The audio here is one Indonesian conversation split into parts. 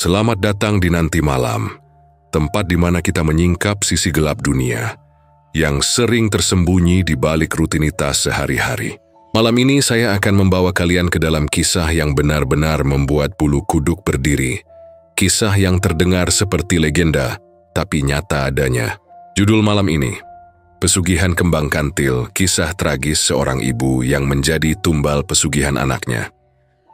Selamat datang di Nanti Malam, tempat di mana kita menyingkap sisi gelap dunia yang sering tersembunyi di balik rutinitas sehari-hari. Malam ini saya akan membawa kalian ke dalam kisah yang benar-benar membuat bulu kuduk berdiri. Kisah yang terdengar seperti legenda, tapi nyata adanya. Judul malam ini, Pesugihan Kembang Kantil, kisah tragis seorang ibu yang menjadi tumbal pesugihan anaknya.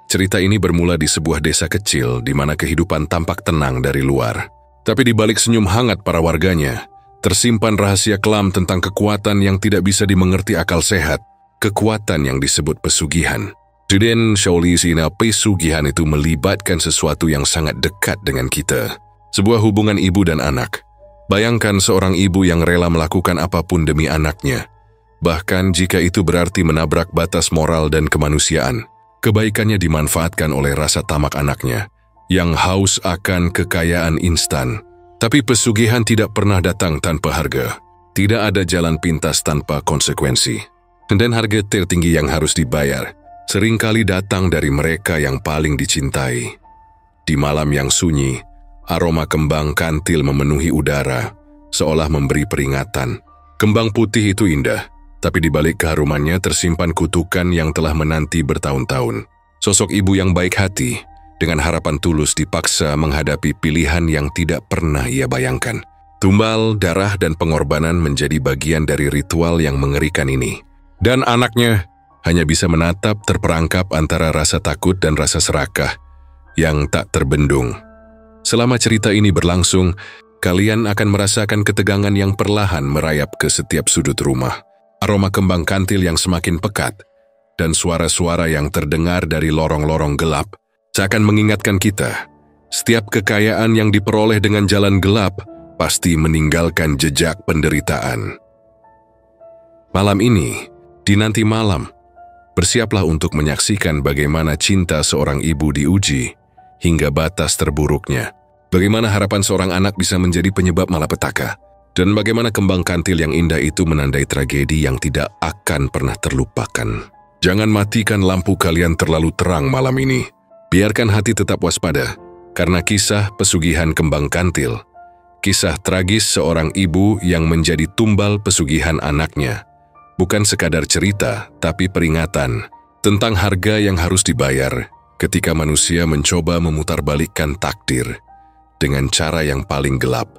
Cerita ini bermula di sebuah desa kecil di mana kehidupan tampak tenang dari luar. Tapi di balik senyum hangat para warganya, tersimpan rahasia kelam tentang kekuatan yang tidak bisa dimengerti akal sehat, kekuatan yang disebut pesugihan. Dan Shaolisina pesugihan itu melibatkan sesuatu yang sangat dekat dengan kita. Sebuah hubungan ibu dan anak. Bayangkan seorang ibu yang rela melakukan apapun demi anaknya. Bahkan jika itu berarti menabrak batas moral dan kemanusiaan. Kebaikannya dimanfaatkan oleh rasa tamak anaknya, yang haus akan kekayaan instan. Tapi pesugihan tidak pernah datang tanpa harga. Tidak ada jalan pintas tanpa konsekuensi. Dan harga tertinggi yang harus dibayar seringkali datang dari mereka yang paling dicintai. Di malam yang sunyi, aroma kembang kantil memenuhi udara, seolah memberi peringatan. Kembang putih itu indah, tapi di balik keharumannya tersimpan kutukan yang telah menanti bertahun-tahun. Sosok ibu yang baik hati, dengan harapan tulus dipaksa menghadapi pilihan yang tidak pernah ia bayangkan. Tumbal, darah, dan pengorbanan menjadi bagian dari ritual yang mengerikan ini. Dan anaknya hanya bisa menatap terperangkap antara rasa takut dan rasa serakah yang tak terbendung. Selama cerita ini berlangsung, kalian akan merasakan ketegangan yang perlahan merayap ke setiap sudut rumah. Aroma kembang kantil yang semakin pekat, dan suara-suara yang terdengar dari lorong-lorong gelap seakan mengingatkan kita, setiap kekayaan yang diperoleh dengan jalan gelap pasti meninggalkan jejak penderitaan. Malam ini, di Nanti Malam, bersiaplah untuk menyaksikan bagaimana cinta seorang ibu diuji hingga batas terburuknya. Bagaimana harapan seorang anak bisa menjadi penyebab malapetaka. Dan bagaimana kembang kantil yang indah itu menandai tragedi yang tidak akan pernah terlupakan. Jangan matikan lampu kalian terlalu terang malam ini. Biarkan hati tetap waspada, karena kisah pesugihan kembang kantil, kisah tragis seorang ibu yang menjadi tumbal pesugihan anaknya, bukan sekadar cerita, tapi peringatan tentang harga yang harus dibayar ketika manusia mencoba memutarbalikkan takdir dengan cara yang paling gelap.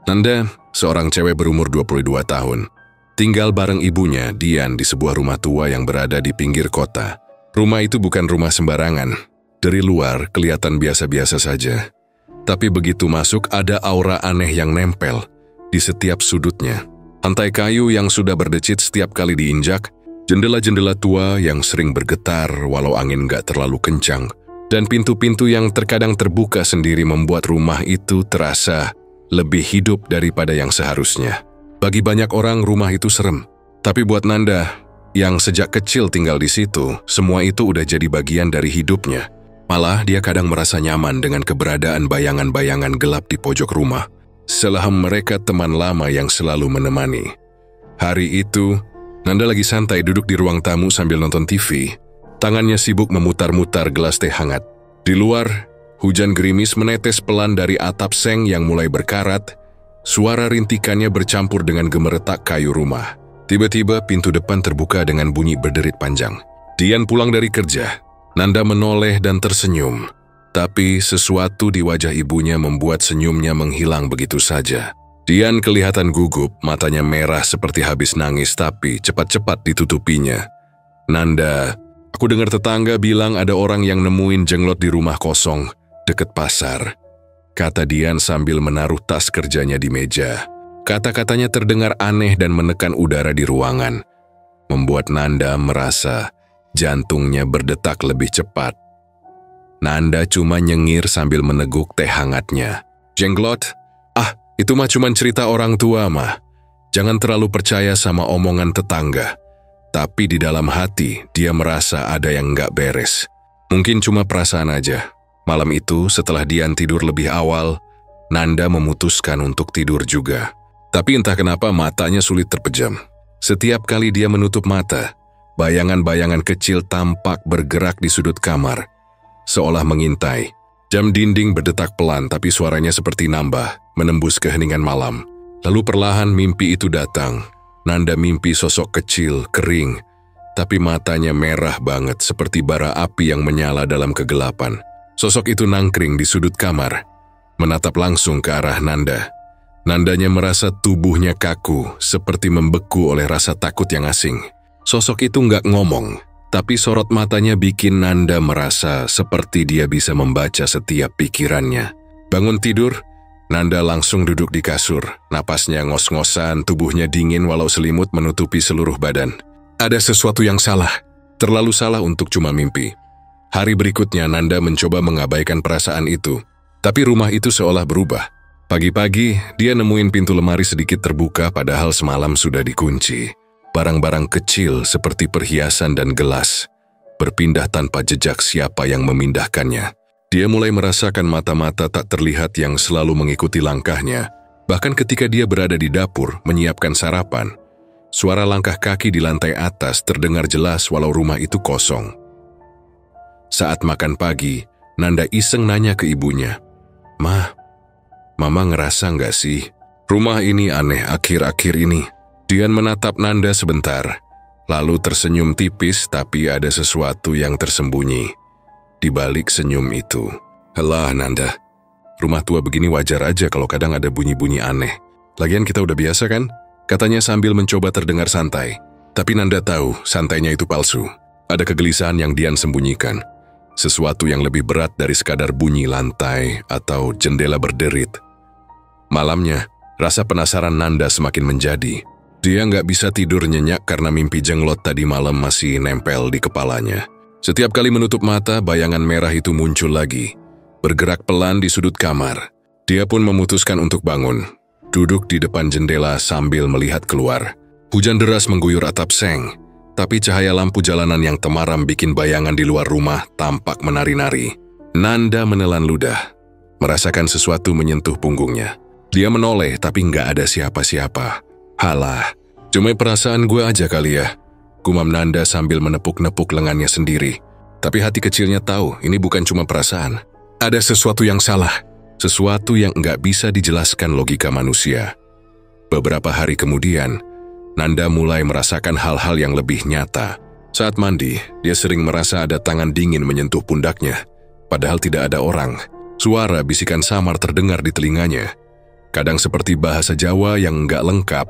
Nanda, seorang cewek berumur 22 tahun, tinggal bareng ibunya, Dian, di sebuah rumah tua yang berada di pinggir kota. Rumah itu bukan rumah sembarangan. Dari luar kelihatan biasa-biasa saja. Tapi begitu masuk ada aura aneh yang nempel di setiap sudutnya. Lantai kayu yang sudah berdecit setiap kali diinjak, jendela-jendela tua yang sering bergetar walau angin gak terlalu kencang, dan pintu-pintu yang terkadang terbuka sendiri membuat rumah itu terasa lebih hidup daripada yang seharusnya. Bagi banyak orang rumah itu serem, tapi buat Nanda yang sejak kecil tinggal di situ, semua itu udah jadi bagian dari hidupnya. Malah dia kadang merasa nyaman dengan keberadaan bayangan-bayangan gelap di pojok rumah, seolah mereka teman lama yang selalu menemani. Hari itu, Nanda lagi santai duduk di ruang tamu sambil nonton TV. Tangannya sibuk memutar-mutar gelas teh hangat. Di luar, hujan gerimis menetes pelan dari atap seng yang mulai berkarat. Suara rintikannya bercampur dengan gemeretak kayu rumah. Tiba-tiba pintu depan terbuka dengan bunyi berderit panjang. Dian pulang dari kerja. Nanda menoleh dan tersenyum. Tapi sesuatu di wajah ibunya membuat senyumnya menghilang begitu saja. Dian kelihatan gugup, matanya merah seperti habis nangis tapi cepat-cepat ditutupinya. Nanda, aku dengar tetangga bilang ada orang yang nemuin jenglot di rumah kosong dekat pasar, kata Dian sambil menaruh tas kerjanya di meja. Kata-katanya terdengar aneh dan menekan udara di ruangan, membuat Nanda merasa jantungnya berdetak lebih cepat. Nanda cuma nyengir sambil meneguk teh hangatnya. Jenglot? Ah, itu mah cuma cerita orang tua mah. Jangan terlalu percaya sama omongan tetangga. Tapi di dalam hati dia merasa ada yang nggak beres. Mungkin cuma perasaan aja. Malam itu setelah Dian tidur lebih awal, Nanda memutuskan untuk tidur juga. Tapi entah kenapa matanya sulit terpejam. Setiap kali dia menutup mata, bayangan-bayangan kecil tampak bergerak di sudut kamar, seolah mengintai. Jam dinding berdetak pelan tapi suaranya seperti nambah, menembus keheningan malam. Lalu perlahan mimpi itu datang. Nanda mimpi sosok kecil, kering, tapi matanya merah banget seperti bara api yang menyala dalam kegelapan. Sosok itu nangkring di sudut kamar, menatap langsung ke arah Nanda. Nandanya merasa tubuhnya kaku, seperti membeku oleh rasa takut yang asing. Sosok itu nggak ngomong, tapi sorot matanya bikin Nanda merasa seperti dia bisa membaca setiap pikirannya. Bangun tidur, Nanda langsung duduk di kasur, napasnya ngos-ngosan, tubuhnya dingin walau selimut menutupi seluruh badan. Ada sesuatu yang salah, terlalu salah untuk cuma mimpi. Hari berikutnya Nanda mencoba mengabaikan perasaan itu, tapi rumah itu seolah berubah. Pagi-pagi, dia nemuin pintu lemari sedikit terbuka padahal semalam sudah dikunci. Barang-barang kecil seperti perhiasan dan gelas berpindah tanpa jejak siapa yang memindahkannya. Dia mulai merasakan mata-mata tak terlihat yang selalu mengikuti langkahnya. Bahkan ketika dia berada di dapur menyiapkan sarapan, suara langkah kaki di lantai atas terdengar jelas walau rumah itu kosong. Saat makan pagi, Nanda iseng nanya ke ibunya, "Mah, Mama ngerasa nggak sih, rumah ini aneh akhir-akhir ini?" Dian menatap Nanda sebentar, lalu tersenyum tipis tapi ada sesuatu yang tersembunyi di balik senyum itu. "Halah Nanda, rumah tua begini wajar aja kalau kadang ada bunyi-bunyi aneh. Lagian kita udah biasa kan?" katanya sambil mencoba terdengar santai. Tapi Nanda tahu santainya itu palsu. Ada kegelisahan yang Dian sembunyikan. Sesuatu yang lebih berat dari sekadar bunyi lantai atau jendela berderit. Malamnya, rasa penasaran Nanda semakin menjadi. Dia nggak bisa tidur nyenyak karena mimpi jenglot tadi malam masih nempel di kepalanya. Setiap kali menutup mata, bayangan merah itu muncul lagi, bergerak pelan di sudut kamar. Dia pun memutuskan untuk bangun, duduk di depan jendela sambil melihat keluar. Hujan deras mengguyur atap seng, tapi cahaya lampu jalanan yang temaram bikin bayangan di luar rumah tampak menari-nari. Nanda menelan ludah, merasakan sesuatu menyentuh punggungnya. Dia menoleh tapi nggak ada siapa-siapa. "Halah, cuma perasaan gue aja kali ya," gumam Nanda sambil menepuk-nepuk lengannya sendiri. Tapi hati kecilnya tahu ini bukan cuma perasaan. Ada sesuatu yang salah, sesuatu yang nggak bisa dijelaskan logika manusia. Beberapa hari kemudian, Nanda mulai merasakan hal-hal yang lebih nyata. Saat mandi, dia sering merasa ada tangan dingin menyentuh pundaknya, padahal tidak ada orang. Suara bisikan samar terdengar di telinganya. Kadang seperti bahasa Jawa yang nggak lengkap,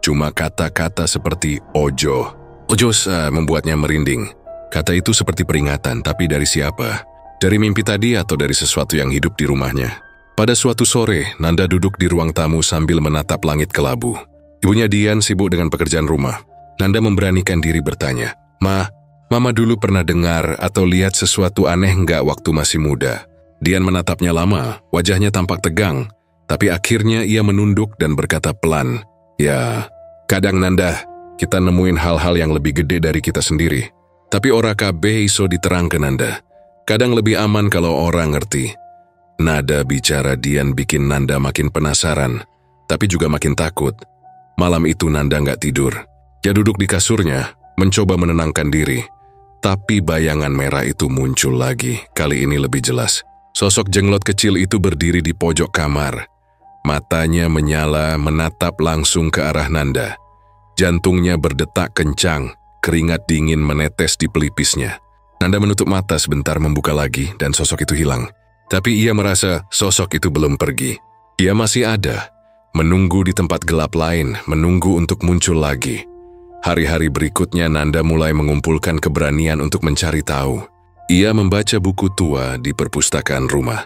cuma kata-kata seperti ojo. Ojos membuatnya merinding. Kata itu seperti peringatan, tapi dari siapa? Dari mimpi tadi atau dari sesuatu yang hidup di rumahnya? Pada suatu sore, Nanda duduk di ruang tamu sambil menatap langit kelabu. Ibunya Dian sibuk dengan pekerjaan rumah. Nanda memberanikan diri bertanya, "Ma, Mama dulu pernah dengar atau lihat sesuatu aneh nggak waktu masih muda?" Dian menatapnya lama, wajahnya tampak tegang, tapi akhirnya ia menunduk dan berkata pelan, "Ya, kadang Nanda, kita nemuin hal-hal yang lebih gede dari kita sendiri. Tapi ora kabeh iso diterangkeun Nanda. Kadang lebih aman kalau orang ngerti." Nada bicara Dian bikin Nanda makin penasaran, tapi juga makin takut. Malam itu Nanda nggak tidur. Dia duduk di kasurnya, mencoba menenangkan diri. Tapi bayangan merah itu muncul lagi, kali ini lebih jelas. Sosok jenglot kecil itu berdiri di pojok kamar. Matanya menyala menatap langsung ke arah Nanda. Jantungnya berdetak kencang, keringat dingin menetes di pelipisnya. Nanda menutup mata sebentar membuka lagi dan sosok itu hilang. Tapi ia merasa sosok itu belum pergi. Dia masih ada, menunggu di tempat gelap lain, menunggu untuk muncul lagi. Hari-hari berikutnya Nanda mulai mengumpulkan keberanian untuk mencari tahu. Ia membaca buku tua di perpustakaan rumah,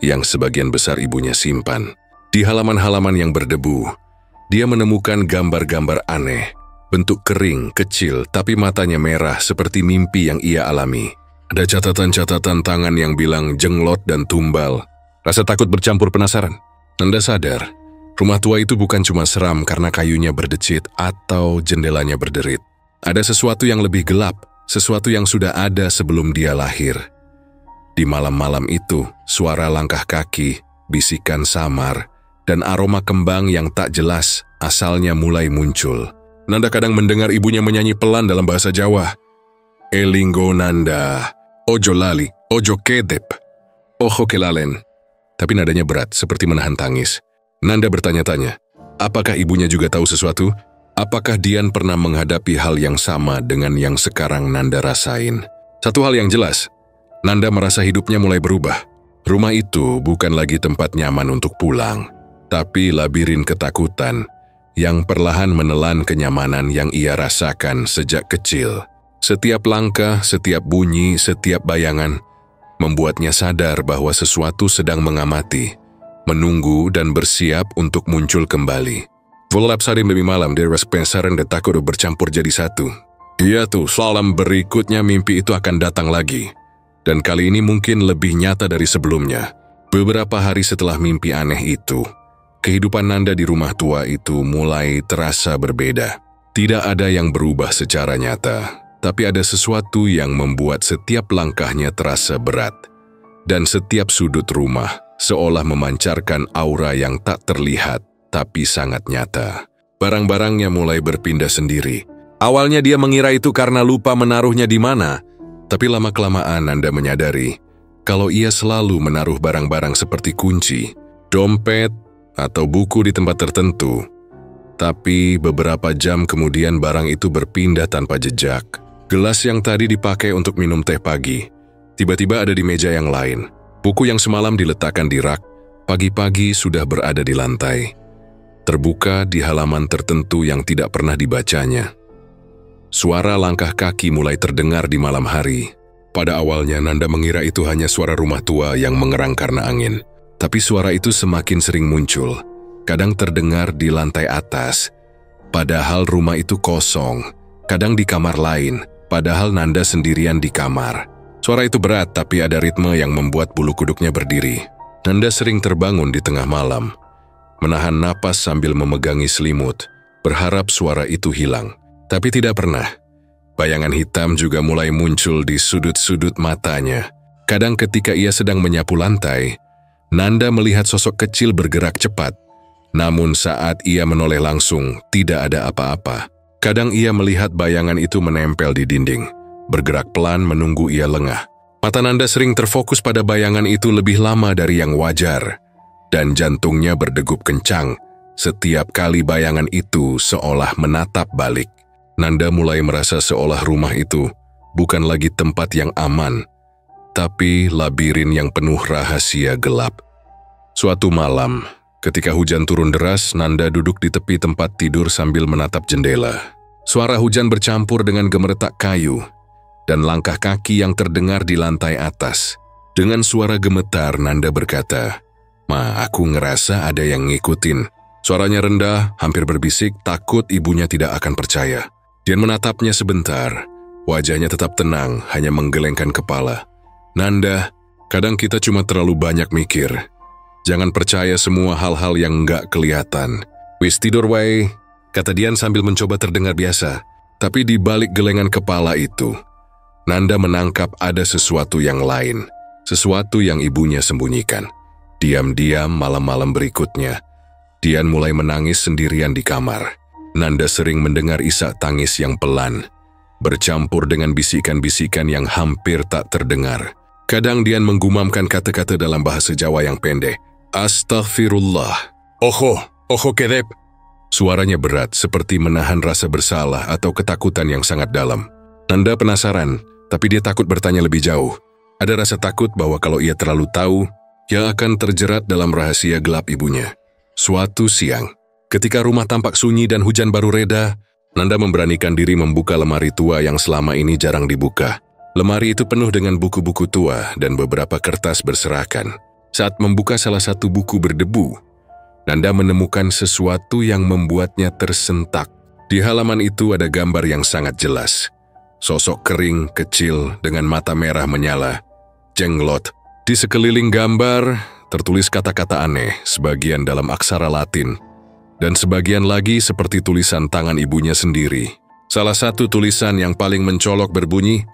yang sebagian besar ibunya simpan. Di halaman-halaman yang berdebu, dia menemukan gambar-gambar aneh, bentuk kering, kecil, tapi matanya merah seperti mimpi yang ia alami. Ada catatan-catatan tangan yang bilang jenglot dan tumbal. Rasa takut bercampur penasaran. Nanda sadar, rumah tua itu bukan cuma seram karena kayunya berdecit atau jendelanya berderit. Ada sesuatu yang lebih gelap, sesuatu yang sudah ada sebelum dia lahir. Di malam-malam itu, suara langkah kaki, bisikan samar, dan aroma kembang yang tak jelas asalnya mulai muncul. Nanda kadang mendengar ibunya menyanyi pelan dalam bahasa Jawa. "Elinggo Nanda, ojo lali, ojo kedep, "Oh, kelalen." Tapi nadanya berat, seperti menahan tangis. Nanda bertanya-tanya, apakah ibunya juga tahu sesuatu? Apakah Dian pernah menghadapi hal yang sama dengan yang sekarang Nanda rasain? Satu hal yang jelas, Nanda merasa hidupnya mulai berubah. Rumah itu bukan lagi tempat nyaman untuk pulang, tapi labirin ketakutan yang perlahan menelan kenyamanan yang ia rasakan sejak kecil. Setiap langkah, setiap bunyi, setiap bayangan membuatnya sadar bahwa sesuatu sedang mengamati, menunggu dan bersiap untuk muncul kembali. Volap sarim demi malam, dia penasaran dan takut bercampur jadi satu. Iya tuh, malam berikutnya mimpi itu akan datang lagi. Dan kali ini mungkin lebih nyata dari sebelumnya. Beberapa hari setelah mimpi aneh itu, kehidupan Nanda di rumah tua itu mulai terasa berbeda. Tidak ada yang berubah secara nyata, tapi ada sesuatu yang membuat setiap langkahnya terasa berat. Dan setiap sudut rumah seolah memancarkan aura yang tak terlihat, tapi sangat nyata. Barang-barangnya mulai berpindah sendiri. Awalnya dia mengira itu karena lupa menaruhnya di mana, tapi lama-kelamaan Nanda menyadari kalau ia selalu menaruh barang-barang seperti kunci, dompet, atau buku di tempat tertentu. Tapi beberapa jam kemudian barang itu berpindah tanpa jejak. Gelas yang tadi dipakai untuk minum teh pagi, tiba-tiba ada di meja yang lain. Buku yang semalam diletakkan di rak, pagi-pagi sudah berada di lantai. Terbuka di halaman tertentu yang tidak pernah dibacanya. Suara langkah kaki mulai terdengar di malam hari. Pada awalnya Nanda mengira itu hanya suara rumah tua yang mengerang karena angin. Tapi suara itu semakin sering muncul. Kadang terdengar di lantai atas, padahal rumah itu kosong. Kadang di kamar lain, padahal Nanda sendirian di kamar. Suara itu berat, tapi ada ritme yang membuat bulu kuduknya berdiri. Nanda sering terbangun di tengah malam, menahan napas sambil memegangi selimut, berharap suara itu hilang. Tapi tidak pernah. Bayangan hitam juga mulai muncul di sudut-sudut matanya. Kadang ketika ia sedang menyapu lantai, Nanda melihat sosok kecil bergerak cepat. Namun saat ia menoleh langsung, tidak ada apa-apa. Kadang ia melihat bayangan itu menempel di dinding, bergerak pelan menunggu ia lengah. Mata Nanda sering terfokus pada bayangan itu lebih lama dari yang wajar, dan jantungnya berdegup kencang setiap kali bayangan itu seolah menatap balik. Nanda mulai merasa seolah rumah itu bukan lagi tempat yang aman, tapi labirin yang penuh rahasia gelap. Suatu malam, ketika hujan turun deras, Nanda duduk di tepi tempat tidur sambil menatap jendela. Suara hujan bercampur dengan gemeretak kayu dan langkah kaki yang terdengar di lantai atas. Dengan suara gemetar, Nanda berkata, "Ma, aku ngerasa ada yang ngikutin." Suaranya rendah, hampir berbisik, takut ibunya tidak akan percaya. Dia menatapnya sebentar. Wajahnya tetap tenang, hanya menggelengkan kepala. "Nanda, kadang kita cuma terlalu banyak mikir. Jangan percaya semua hal-hal yang nggak kelihatan." "Wis tidur wae," kata Dian sambil mencoba terdengar biasa. Tapi di balik gelengan kepala itu, Nanda menangkap ada sesuatu yang lain. Sesuatu yang ibunya sembunyikan. Diam-diam malam-malam berikutnya, Dian mulai menangis sendirian di kamar. Nanda sering mendengar isak tangis yang pelan, bercampur dengan bisikan-bisikan yang hampir tak terdengar. Kadang Dian menggumamkan kata-kata dalam bahasa Jawa yang pendek. "Astaghfirullah. Oho kedep." Suaranya berat, seperti menahan rasa bersalah atau ketakutan yang sangat dalam. Nanda penasaran, tapi dia takut bertanya lebih jauh. Ada rasa takut bahwa kalau ia terlalu tahu, ia akan terjerat dalam rahasia gelap ibunya. Suatu siang, ketika rumah tampak sunyi dan hujan baru reda, Nanda memberanikan diri membuka lemari tua yang selama ini jarang dibuka. Lemari itu penuh dengan buku-buku tua dan beberapa kertas berserakan. Saat membuka salah satu buku berdebu, Nanda menemukan sesuatu yang membuatnya tersentak. Di halaman itu ada gambar yang sangat jelas. Sosok kering, kecil, dengan mata merah menyala. Jenglot. Di sekeliling gambar, tertulis kata-kata aneh, sebagian dalam aksara Latin, dan sebagian lagi seperti tulisan tangan ibunya sendiri. Salah satu tulisan yang paling mencolok berbunyi,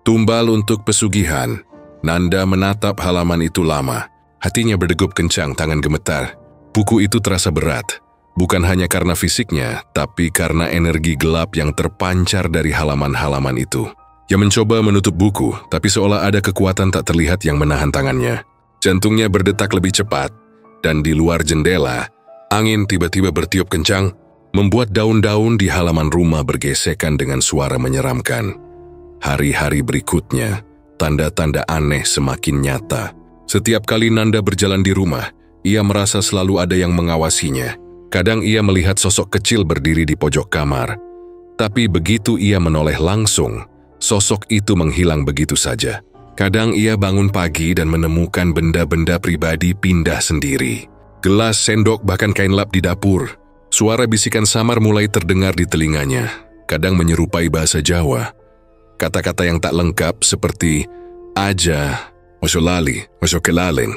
"Tumbal untuk pesugihan." Nanda menatap halaman itu lama. Hatinya berdegup kencang, tangan gemetar. Buku itu terasa berat, bukan hanya karena fisiknya, tapi karena energi gelap yang terpancar dari halaman-halaman itu. Ia mencoba menutup buku, tapi seolah ada kekuatan tak terlihat yang menahan tangannya. Jantungnya berdetak lebih cepat, dan di luar jendela, angin tiba-tiba bertiup kencang, membuat daun-daun di halaman rumah bergesekan dengan suara menyeramkan. Hari-hari berikutnya, tanda-tanda aneh semakin nyata. Setiap kali Nanda berjalan di rumah, ia merasa selalu ada yang mengawasinya. Kadang ia melihat sosok kecil berdiri di pojok kamar. Tapi begitu ia menoleh langsung, sosok itu menghilang begitu saja. Kadang ia bangun pagi dan menemukan benda-benda pribadi pindah sendiri. Gelas, sendok, bahkan kain lap di dapur. Suara bisikan samar mulai terdengar di telinganya. Kadang menyerupai bahasa Jawa. Kata-kata yang tak lengkap seperti aja, mosolali, mosokelalin.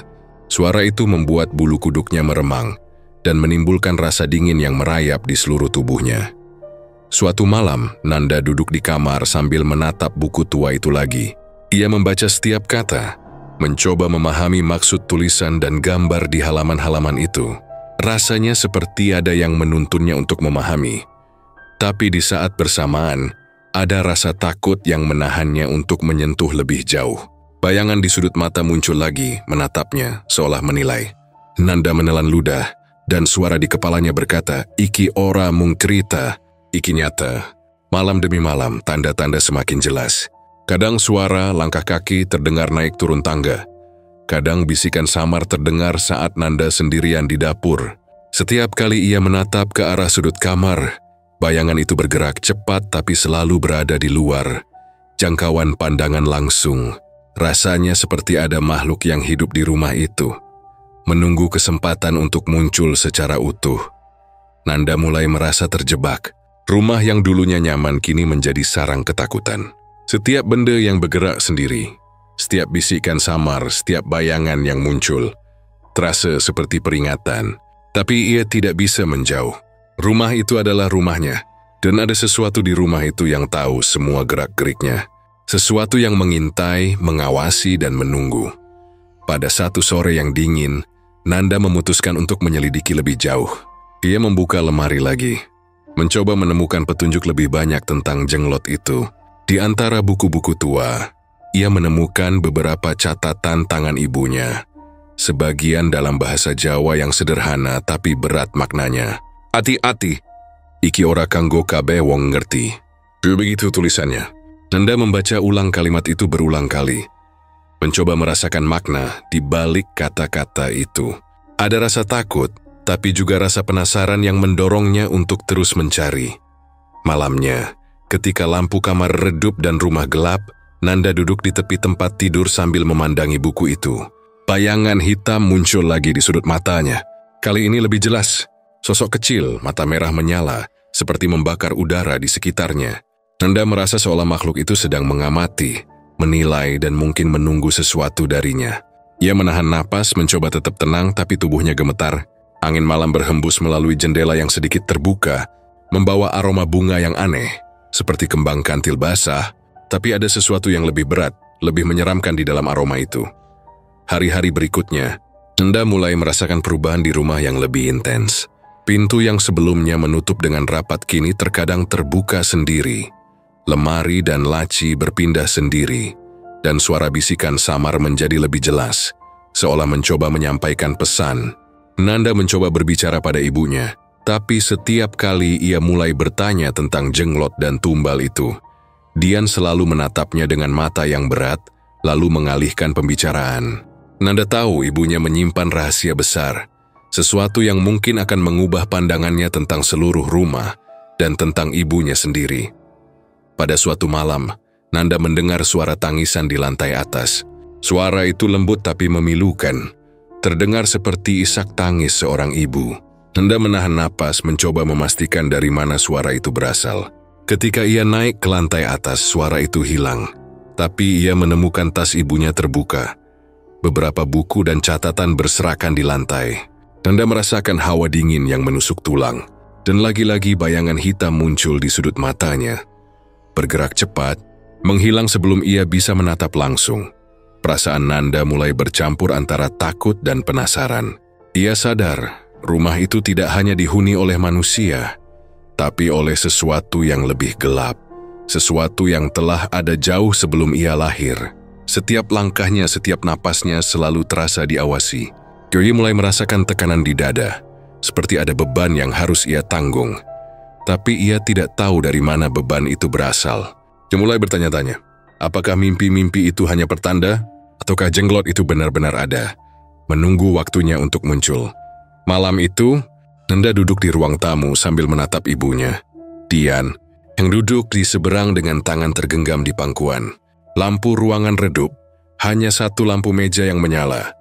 Suara itu membuat bulu kuduknya meremang dan menimbulkan rasa dingin yang merayap di seluruh tubuhnya. Suatu malam, Nanda duduk di kamar sambil menatap buku tua itu lagi. Ia membaca setiap kata, mencoba memahami maksud tulisan dan gambar di halaman-halaman itu. Rasanya seperti ada yang menuntunnya untuk memahami. Tapi di saat bersamaan, ada rasa takut yang menahannya untuk menyentuh lebih jauh. Bayangan di sudut mata muncul lagi, menatapnya, seolah menilai. Nanda menelan ludah, dan suara di kepalanya berkata, "Iki ora mung cerita, iki nyata." Malam demi malam, tanda-tanda semakin jelas. Kadang suara langkah kaki terdengar naik turun tangga. Kadang bisikan samar terdengar saat Nanda sendirian di dapur. Setiap kali ia menatap ke arah sudut kamar, bayangan itu bergerak cepat tapi selalu berada di luar jangkauan pandangan langsung. Rasanya seperti ada makhluk yang hidup di rumah itu, menunggu kesempatan untuk muncul secara utuh. Nanda mulai merasa terjebak. Rumah yang dulunya nyaman kini menjadi sarang ketakutan. Setiap benda yang bergerak sendiri, setiap bisikan samar, setiap bayangan yang muncul, terasa seperti peringatan. Tapi ia tidak bisa menjauh. Rumah itu adalah rumahnya, dan ada sesuatu di rumah itu yang tahu semua gerak-geriknya. Sesuatu yang mengintai, mengawasi, dan menunggu. Pada satu sore yang dingin, Nanda memutuskan untuk menyelidiki lebih jauh. Ia membuka lemari lagi, mencoba menemukan petunjuk lebih banyak tentang jenglot itu. Di antara buku-buku tua, ia menemukan beberapa catatan tangan ibunya. Sebagian dalam bahasa Jawa yang sederhana tapi berat maknanya. "Ati-ati, iki ora kanggo kabeh wong ngerti." Begitu tulisannya. Nanda membaca ulang kalimat itu berulang kali, mencoba merasakan makna di balik kata-kata itu. Ada rasa takut, tapi juga rasa penasaran yang mendorongnya untuk terus mencari. Malamnya, ketika lampu kamar redup dan rumah gelap, Nanda duduk di tepi tempat tidur sambil memandangi buku itu. Bayangan hitam muncul lagi di sudut matanya. Kali ini lebih jelas. Sosok kecil, mata merah menyala, seperti membakar udara di sekitarnya. Nanda merasa seolah makhluk itu sedang mengamati, menilai, dan mungkin menunggu sesuatu darinya. Ia menahan napas, mencoba tetap tenang, tapi tubuhnya gemetar. Angin malam berhembus melalui jendela yang sedikit terbuka, membawa aroma bunga yang aneh, seperti kembang kantil basah, tapi ada sesuatu yang lebih berat, lebih menyeramkan di dalam aroma itu. Hari-hari berikutnya, Nanda mulai merasakan perubahan di rumah yang lebih intens. Pintu yang sebelumnya menutup dengan rapat kini terkadang terbuka sendiri. Lemari dan laci berpindah sendiri, dan suara bisikan samar menjadi lebih jelas, seolah mencoba menyampaikan pesan. Nanda mencoba berbicara pada ibunya, tapi setiap kali ia mulai bertanya tentang jenglot dan tumbal itu, Dian selalu menatapnya dengan mata yang berat, lalu mengalihkan pembicaraan. Nanda tahu ibunya menyimpan rahasia besar, sesuatu yang mungkin akan mengubah pandangannya tentang seluruh rumah dan tentang ibunya sendiri. Pada suatu malam, Nanda mendengar suara tangisan di lantai atas. Suara itu lembut tapi memilukan, terdengar seperti isak tangis seorang ibu. Nanda menahan napas, mencoba memastikan dari mana suara itu berasal. Ketika ia naik ke lantai atas, suara itu hilang. Tapi ia menemukan tas ibunya terbuka. Beberapa buku dan catatan berserakan di lantai. Nanda merasakan hawa dingin yang menusuk tulang. Dan lagi-lagi bayangan hitam muncul di sudut matanya. Bergerak cepat, menghilang sebelum ia bisa menatap langsung. Perasaan Nanda mulai bercampur antara takut dan penasaran. Ia sadar, rumah itu tidak hanya dihuni oleh manusia, tapi oleh sesuatu yang lebih gelap, sesuatu yang telah ada jauh sebelum ia lahir. Setiap langkahnya, setiap napasnya selalu terasa diawasi. Kyoi mulai merasakan tekanan di dada, seperti ada beban yang harus ia tanggung. Tapi ia tidak tahu dari mana beban itu berasal. Dia mulai bertanya-tanya, apakah mimpi-mimpi itu hanya pertanda, ataukah jenglot itu benar-benar ada, menunggu waktunya untuk muncul. Malam itu, Nanda duduk di ruang tamu sambil menatap ibunya, Dian, yang duduk di seberang dengan tangan tergenggam di pangkuan. Lampu ruangan redup, hanya satu lampu meja yang menyala,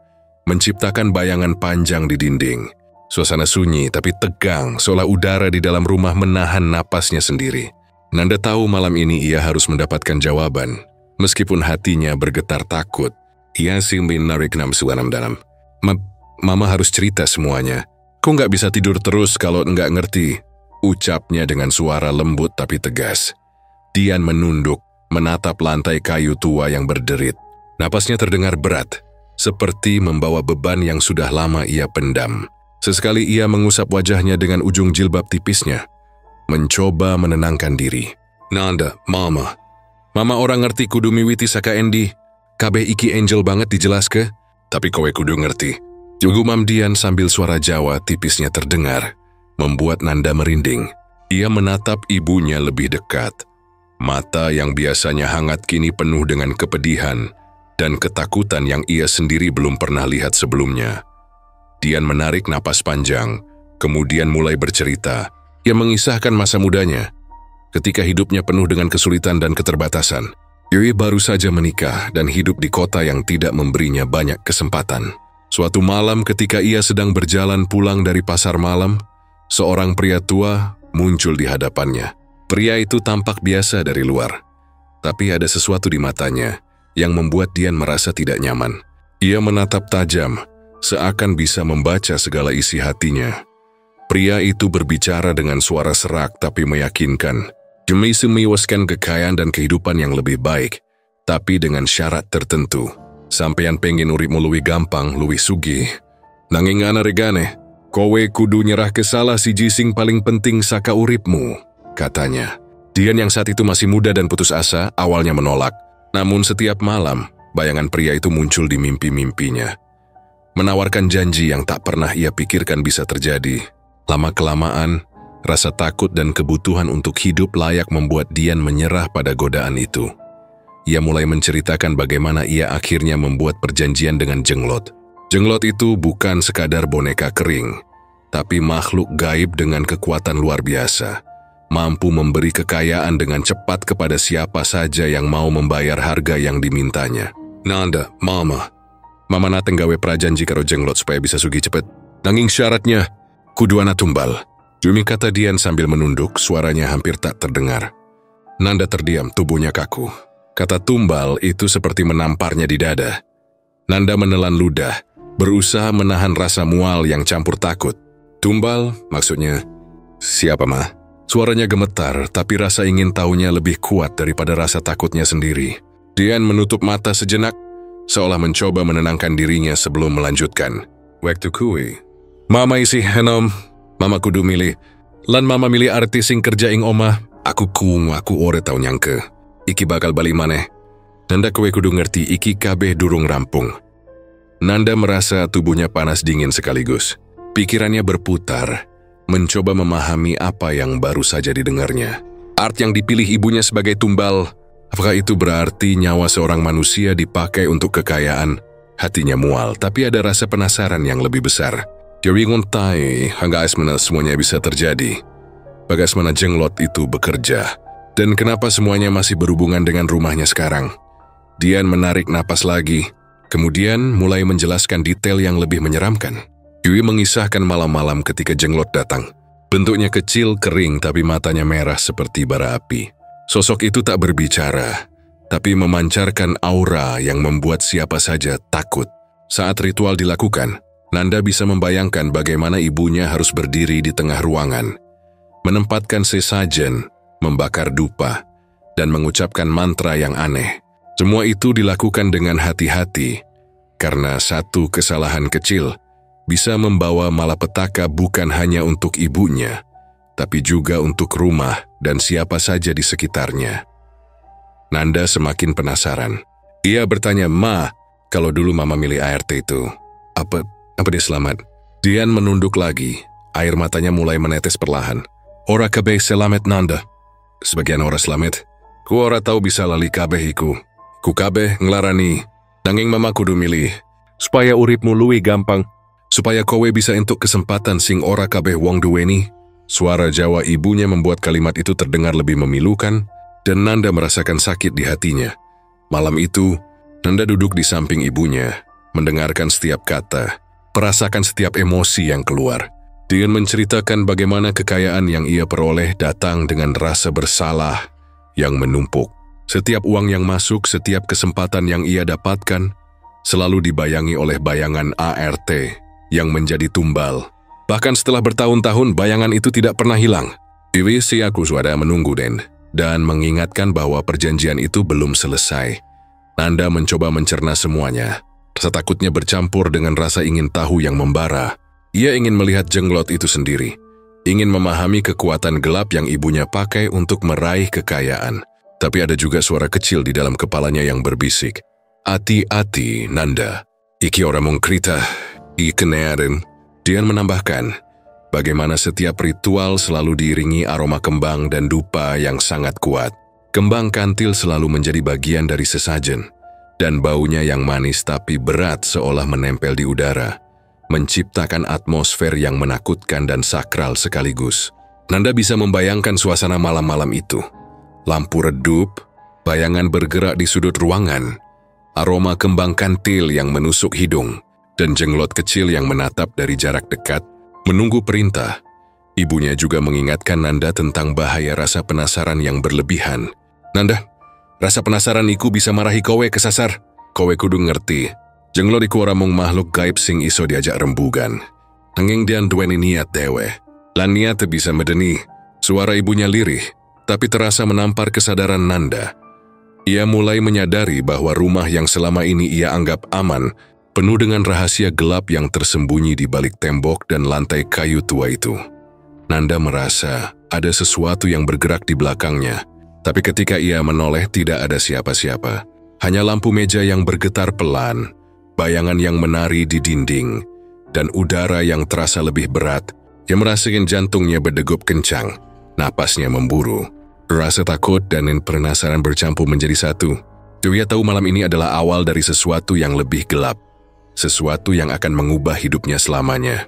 menciptakan bayangan panjang di dinding. Suasana sunyi tapi tegang, seolah udara di dalam rumah menahan napasnya sendiri. Nanda tahu malam ini ia harus mendapatkan jawaban. Meskipun hatinya bergetar takut, ia simbil narik namsuanam dalam. Mama harus cerita semuanya. Kau nggak bisa tidur terus kalau nggak ngerti, ucapnya dengan suara lembut tapi tegas. Dian menunduk, menatap lantai kayu tua yang berderit. Napasnya terdengar berat, seperti membawa beban yang sudah lama ia pendam. Sesekali ia mengusap wajahnya dengan ujung jilbab tipisnya, mencoba menenangkan diri. Nanda, Mama orang ngerti kudu miwiti saka endi. Kabeh iki angel banget dijelas ke? Tapi kowe kudu ngerti. Gumam Dian sambil suara Jawa tipisnya terdengar, membuat Nanda merinding. Ia menatap ibunya lebih dekat. Mata yang biasanya hangat kini penuh dengan kepedihan dan ketakutan yang ia sendiri belum pernah lihat sebelumnya. Dian menarik napas panjang, kemudian mulai bercerita. Ia mengisahkan masa mudanya, ketika hidupnya penuh dengan kesulitan dan keterbatasan. Yui baru saja menikah dan hidup di kota yang tidak memberinya banyak kesempatan. Suatu malam ketika ia sedang berjalan pulang dari pasar malam, seorang pria tua muncul di hadapannya. Pria itu tampak biasa dari luar, tapi ada sesuatu di matanya yang membuat Dian merasa tidak nyaman. Ia menatap tajam, seakan bisa membaca segala isi hatinya. Pria itu berbicara dengan suara serak tapi meyakinkan. Demi semiwaskan kekayaan dan kehidupan yang lebih baik, tapi dengan syarat tertentu. Sampeyan pengen uripmu luwih gampang, luwih sugih. Nanging ana regane, kowe kudu nyerah ke salah siji sing paling penting saka uripmu, katanya. Dian yang saat itu masih muda dan putus asa, awalnya menolak. Namun setiap malam, bayangan pria itu muncul di mimpi-mimpinya. Menawarkan janji yang tak pernah ia pikirkan bisa terjadi. Lama-kelamaan, rasa takut dan kebutuhan untuk hidup layak membuat Dian menyerah pada godaan itu. Ia mulai menceritakan bagaimana ia akhirnya membuat perjanjian dengan jenglot. Jenglot itu bukan sekadar boneka kering, tapi makhluk gaib dengan kekuatan luar biasa, mampu memberi kekayaan dengan cepat kepada siapa saja yang mau membayar harga yang dimintanya. Nanda, Mama nateng gawe prajanji karo jenglot supaya bisa sugih cepet. Nanging syaratnya, kudu ana tumbal. Jumi kata Dian sambil menunduk, suaranya hampir tak terdengar. Nanda terdiam, tubuhnya kaku. Kata tumbal itu seperti menamparnya di dada. Nanda menelan ludah, berusaha menahan rasa mual yang campur takut. Tumbal, maksudnya, siapa mah? Suaranya gemetar, tapi rasa ingin tahunya lebih kuat daripada rasa takutnya sendiri. Dian menutup mata sejenak, seolah mencoba menenangkan dirinya sebelum melanjutkan. Waktu kui. Mama isi henom, Mama kudu milih. Lan Mama milih artis sing kerja ing omah. Aku ore tau nyangke. Iki bakal balik maneh. Nanda kowe kudu ngerti iki kabeh durung rampung. Nanda merasa tubuhnya panas dingin sekaligus. Pikirannya berputar, mencoba memahami apa yang baru saja didengarnya. Art yang dipilih ibunya sebagai tumbal, apakah itu berarti nyawa seorang manusia dipakai untuk kekayaan? Hatinya mual, tapi ada rasa penasaran yang lebih besar. Dia bingung hingga asmana semuanya bisa terjadi. Bagaimana jenglot itu bekerja, dan kenapa semuanya masih berhubungan dengan rumahnya sekarang. Dian menarik napas lagi, kemudian mulai menjelaskan detail yang lebih menyeramkan. Yui mengisahkan malam-malam ketika jenglot datang. Bentuknya kecil, kering, tapi matanya merah seperti bara api. Sosok itu tak berbicara, tapi memancarkan aura yang membuat siapa saja takut. Saat ritual dilakukan, Nanda bisa membayangkan bagaimana ibunya harus berdiri di tengah ruangan, menempatkan sesajen, membakar dupa, dan mengucapkan mantra yang aneh. Semua itu dilakukan dengan hati-hati, karena satu kesalahan kecil bisa membawa malapetaka bukan hanya untuk ibunya, tapi juga untuk rumah dan siapa saja di sekitarnya. Nanda semakin penasaran. Ia bertanya, "Ma, kalau dulu Mama milih ART itu, apa dia selamat?" Dian menunduk lagi, air matanya mulai menetes perlahan. "Ora kabeh selamat Nanda." "Sebagian ora selamat. Ku ora tahu bisa lali kabeh iku. Ku kabeh nglarani, nanging Mama kudu milih. Supaya uripmu luwih gampang. Supaya kowe bisa entuk kesempatan sing ora kabeh wong duweni." Suara Jawa ibunya membuat kalimat itu terdengar lebih memilukan, dan Nanda merasakan sakit di hatinya. Malam itu, Nanda duduk di samping ibunya, mendengarkan setiap kata, merasakan setiap emosi yang keluar. Dian menceritakan bagaimana kekayaan yang ia peroleh datang dengan rasa bersalah yang menumpuk. Setiap uang yang masuk, setiap kesempatan yang ia dapatkan, selalu dibayangi oleh bayangan ART yang menjadi tumbal. Bahkan setelah bertahun-tahun, bayangan itu tidak pernah hilang. Iwi si aku sudah menunggu dan mengingatkan bahwa perjanjian itu belum selesai. Nanda mencoba mencerna semuanya. Rasa takutnya bercampur dengan rasa ingin tahu yang membara. Ia ingin melihat jenglot itu sendiri. Ingin memahami kekuatan gelap yang ibunya pakai untuk meraih kekayaan. Tapi ada juga suara kecil di dalam kepalanya yang berbisik. "Hati-hati, Nanda. Iki ora mung krita, iki kenearen." Dian menambahkan, bagaimana setiap ritual selalu diiringi aroma kembang dan dupa yang sangat kuat. Kembang kantil selalu menjadi bagian dari sesajen, dan baunya yang manis tapi berat seolah menempel di udara, menciptakan atmosfer yang menakutkan dan sakral sekaligus. Nanda bisa membayangkan suasana malam-malam itu. Lampu redup, bayangan bergerak di sudut ruangan, aroma kembang kantil yang menusuk hidung, dan jenglot kecil yang menatap dari jarak dekat, menunggu perintah. Ibunya juga mengingatkan Nanda tentang bahaya rasa penasaran yang berlebihan. "Nanda, rasa penasaran iku bisa marahi kowe kesasar. Kowe kudu ngerti, jenglot iku ora mung makhluk gaib sing iso diajak rembugan. Nanging dian duweni niat dewe. Lan niat bisa medeni." Suara ibunya lirih, tapi terasa menampar kesadaran Nanda. Ia mulai menyadari bahwa rumah yang selama ini ia anggap aman, penuh dengan rahasia gelap yang tersembunyi di balik tembok dan lantai kayu tua itu. Nanda merasa ada sesuatu yang bergerak di belakangnya, tapi ketika ia menoleh tidak ada siapa-siapa. Hanya lampu meja yang bergetar pelan, bayangan yang menari di dinding, dan udara yang terasa lebih berat, yang merasakan jantungnya berdegup kencang, napasnya memburu. Rasa takut dan penasaran bercampur menjadi satu. Dia tahu malam ini adalah awal dari sesuatu yang lebih gelap. Sesuatu yang akan mengubah hidupnya selamanya.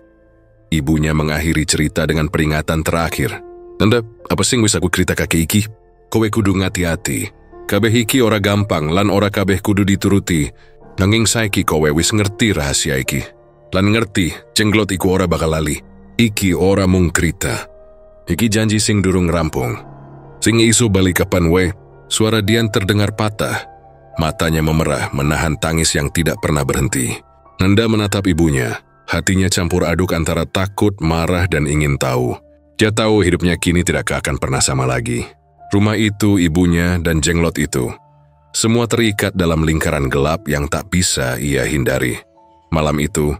Ibunya mengakhiri cerita dengan peringatan terakhir. "Nanda, apa sing wis aku cerita kakek iki? Kowe kudu ngati-hati. Kabeh iki ora gampang lan ora kabeh kudu dituruti. Nanging saiki kowe wis ngerti rahasia iki. Lan ngerti, jenglot iku ora bakal lali. Iki ora mung krita. Iki janji sing durung rampung. Sing iso balik kapan we." Suara Dian terdengar patah. Matanya memerah menahan tangis yang tidak pernah berhenti. Nanda menatap ibunya, hatinya campur aduk antara takut, marah, dan ingin tahu. Dia tahu hidupnya kini tidak akan pernah sama lagi. Rumah itu, ibunya, dan jenglot itu, semua terikat dalam lingkaran gelap yang tak bisa ia hindari. Malam itu,